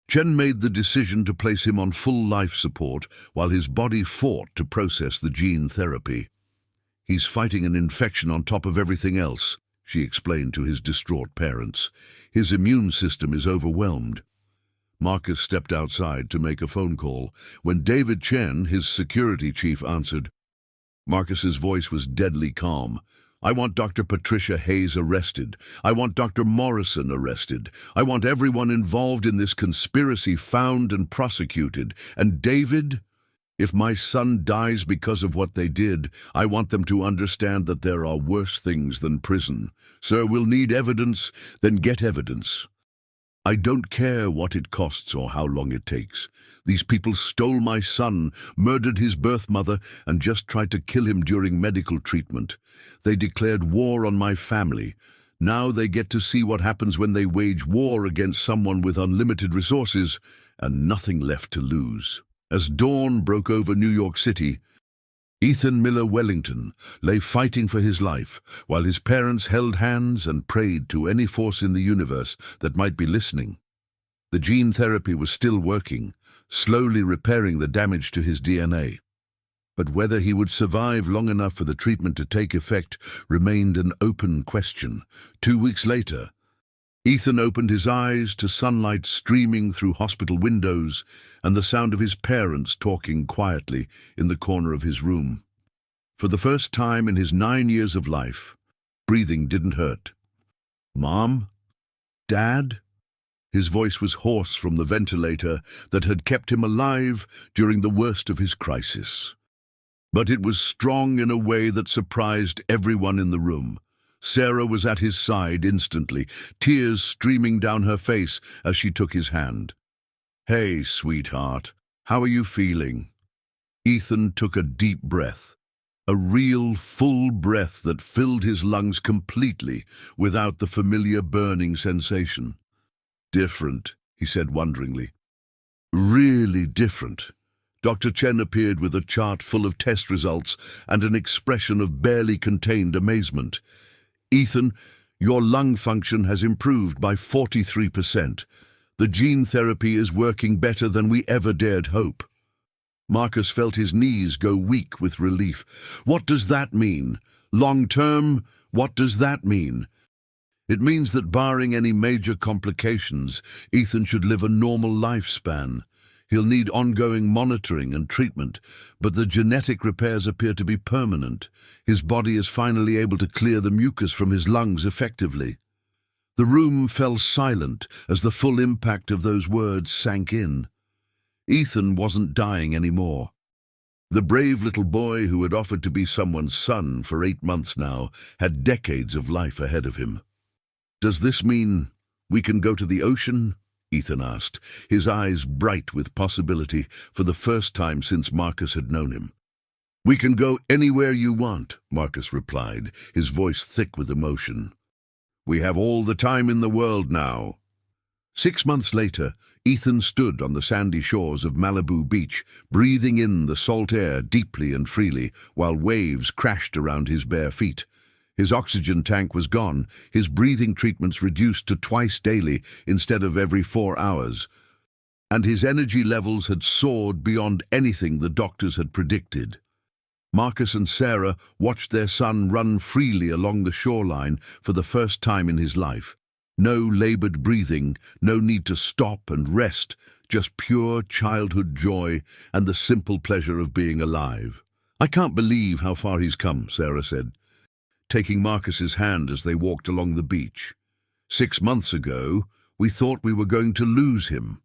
Chen made the decision to place him on full life support while his body fought to process the gene therapy. He's fighting an infection on top of everything else, she explained to his distraught parents. His immune system is overwhelmed. Marcus stepped outside to make a phone call. When David Chen, his security chief, answered, Marcus's voice was deadly calm. I want Dr. Patricia Hayes arrested. I want Dr. Morrison arrested. I want everyone involved in this conspiracy found and prosecuted. And David, If my son dies because of what they did, I want them to understand that there are worse things than prison. Sir, we'll need evidence, then get evidence. I don't care what it costs or how long it takes. These people stole my son, murdered his birth mother, and just tried to kill him during medical treatment. They declared war on my family. Now they get to see what happens when they wage war against someone with unlimited resources and nothing left to lose. As dawn broke over New York City, Ethan Miller Wellington lay fighting for his life, while his parents held hands and prayed to any force in the universe that might be listening. The gene therapy was still working, slowly repairing the damage to his DNA. But whether he would survive long enough for the treatment to take effect remained an open question. 2 weeks later, Ethan opened his eyes to sunlight streaming through hospital windows and the sound of his parents talking quietly in the corner of his room. For the first time in his 9 years of life, breathing didn't hurt. "Mom? Dad?" His voice was hoarse from the ventilator that had kept him alive during the worst of his crisis. But it was strong in a way that surprised everyone in the room. Sarah was at his side instantly, tears streaming down her face as she took his hand. "Hey, sweetheart, how are you feeling?" Ethan took a deep breath, a real full breath that filled his lungs completely without the familiar burning sensation. "Different," he said wonderingly. "Really different." Dr. Chen appeared with a chart full of test results and an expression of barely contained amazement. "Ethan, your lung function has improved by 43%. The gene therapy is working better than we ever dared hope." Marcus felt his knees go weak with relief. "What does that mean? Long term, what does that mean?" "It means that barring any major complications, Ethan should live a normal lifespan. He'll need ongoing monitoring and treatment, but the genetic repairs appear to be permanent. His body is finally able to clear the mucus from his lungs effectively." The room fell silent as the full impact of those words sank in. Ethan wasn't dying anymore. The brave little boy who had offered to be someone's son for 8 months now had decades of life ahead of him. "Does this mean we can go to the ocean?" Ethan asked, his eyes bright with possibility for the first time since Marcus had known him. "We can go anywhere you want," Marcus replied, his voice thick with emotion. "We have all the time in the world now." 6 months later, Ethan stood on the sandy shores of Malibu Beach, breathing in the salt air deeply and freely, while waves crashed around his bare feet. His oxygen tank was gone, his breathing treatments reduced to twice daily instead of every 4 hours, and his energy levels had soared beyond anything the doctors had predicted. Marcus and Sarah watched their son run freely along the shoreline for the first time in his life. No labored breathing, no need to stop and rest, just pure childhood joy and the simple pleasure of being alive. "I can't believe how far he's come," Sarah said, taking Marcus's hand as they walked along the beach. 6 months ago, we thought we were going to lose him.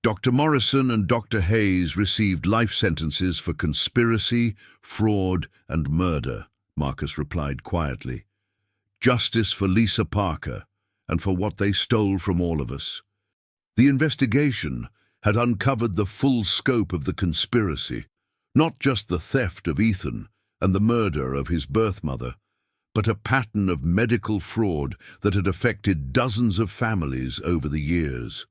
Dr. Morrison and Dr. Hayes received life sentences for conspiracy, fraud, and murder," Marcus replied quietly. "Justice for Lisa Parker, and for what they stole from all of us." The investigation had uncovered the full scope of the conspiracy, not just the theft of Ethan and the murder of his birth mother, but a pattern of medical fraud that had affected dozens of families over the years.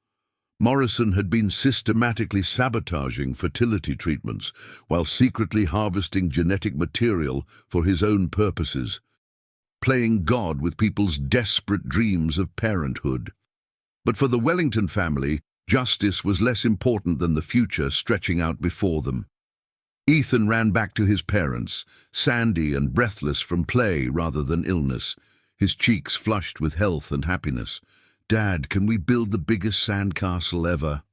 Morrison had been systematically sabotaging fertility treatments while secretly harvesting genetic material for his own purposes, playing God with people's desperate dreams of parenthood. But for the Wellington family, justice was less important than the future stretching out before them. Ethan ran back to his parents, sandy and breathless from play rather than illness, his cheeks flushed with health and happiness. "Dad, can we build the biggest sandcastle ever?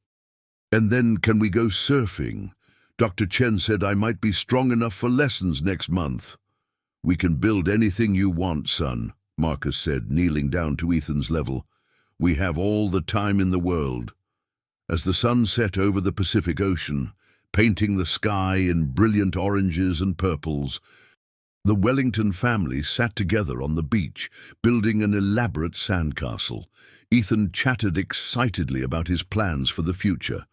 And then can we go surfing? Dr. Chen said I might be strong enough for lessons next month." "We can build anything you want, son," Marcus said, kneeling down to Ethan's level. "We have all the time in the world." As the sun set over the Pacific Ocean, painting the sky in brilliant oranges and purples. The Wellington family sat together on the beach, building an elaborate sandcastle. Ethan chatted excitedly about his plans for the future.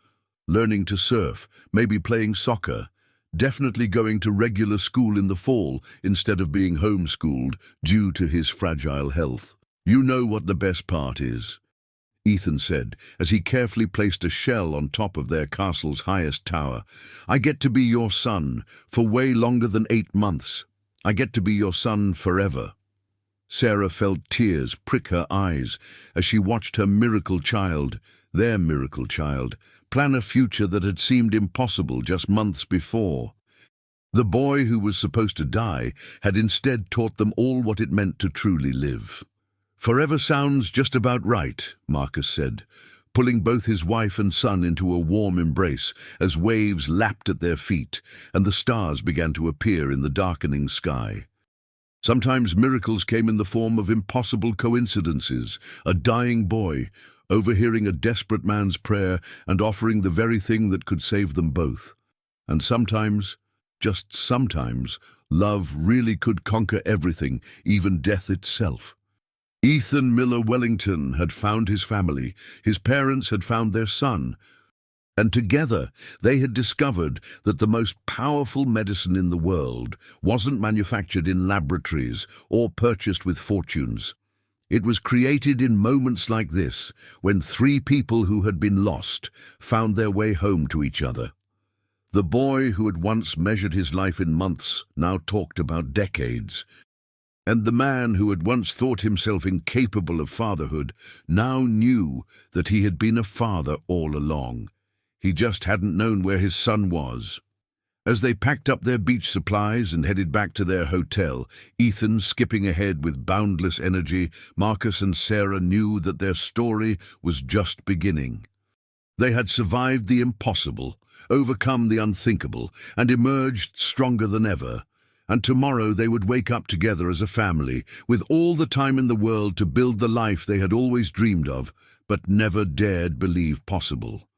Learning to surf, maybe playing soccer, definitely going to regular school in the fall instead of being homeschooled due to his fragile health. "You know what the best part is," Ethan said, as he carefully placed a shell on top of their castle's highest tower. "I get to be your son for way longer than 8 months. I get to be your son forever." Sarah felt tears prick her eyes as she watched her miracle child, their miracle child, plan a future that had seemed impossible just months before. The boy who was supposed to die had instead taught them all what it meant to truly live. "Forever sounds just about right," Marcus said, pulling both his wife and son into a warm embrace as waves lapped at their feet and the stars began to appear in the darkening sky. Sometimes miracles came in the form of impossible coincidences, a dying boy, overhearing a desperate man's prayer and offering the very thing that could save them both. And sometimes, just sometimes, love really could conquer everything, even death itself. Ethan Miller Wellington had found his family, his parents had found their son, and together they had discovered that the most powerful medicine in the world wasn't manufactured in laboratories or purchased with fortunes. It was created in moments like this, when 3 people who had been lost found their way home to each other. The boy who had once measured his life in months now talked about decades. And the man who had once thought himself incapable of fatherhood now knew that he had been a father all along. He just hadn't known where his son was. As they packed up their beach supplies and headed back to their hotel, Ethan skipping ahead with boundless energy, Marcus and Sarah knew that their story was just beginning. They had survived the impossible, overcome the unthinkable, and emerged stronger than ever. And tomorrow they would wake up together as a family, with all the time in the world to build the life they had always dreamed of, but never dared believe possible.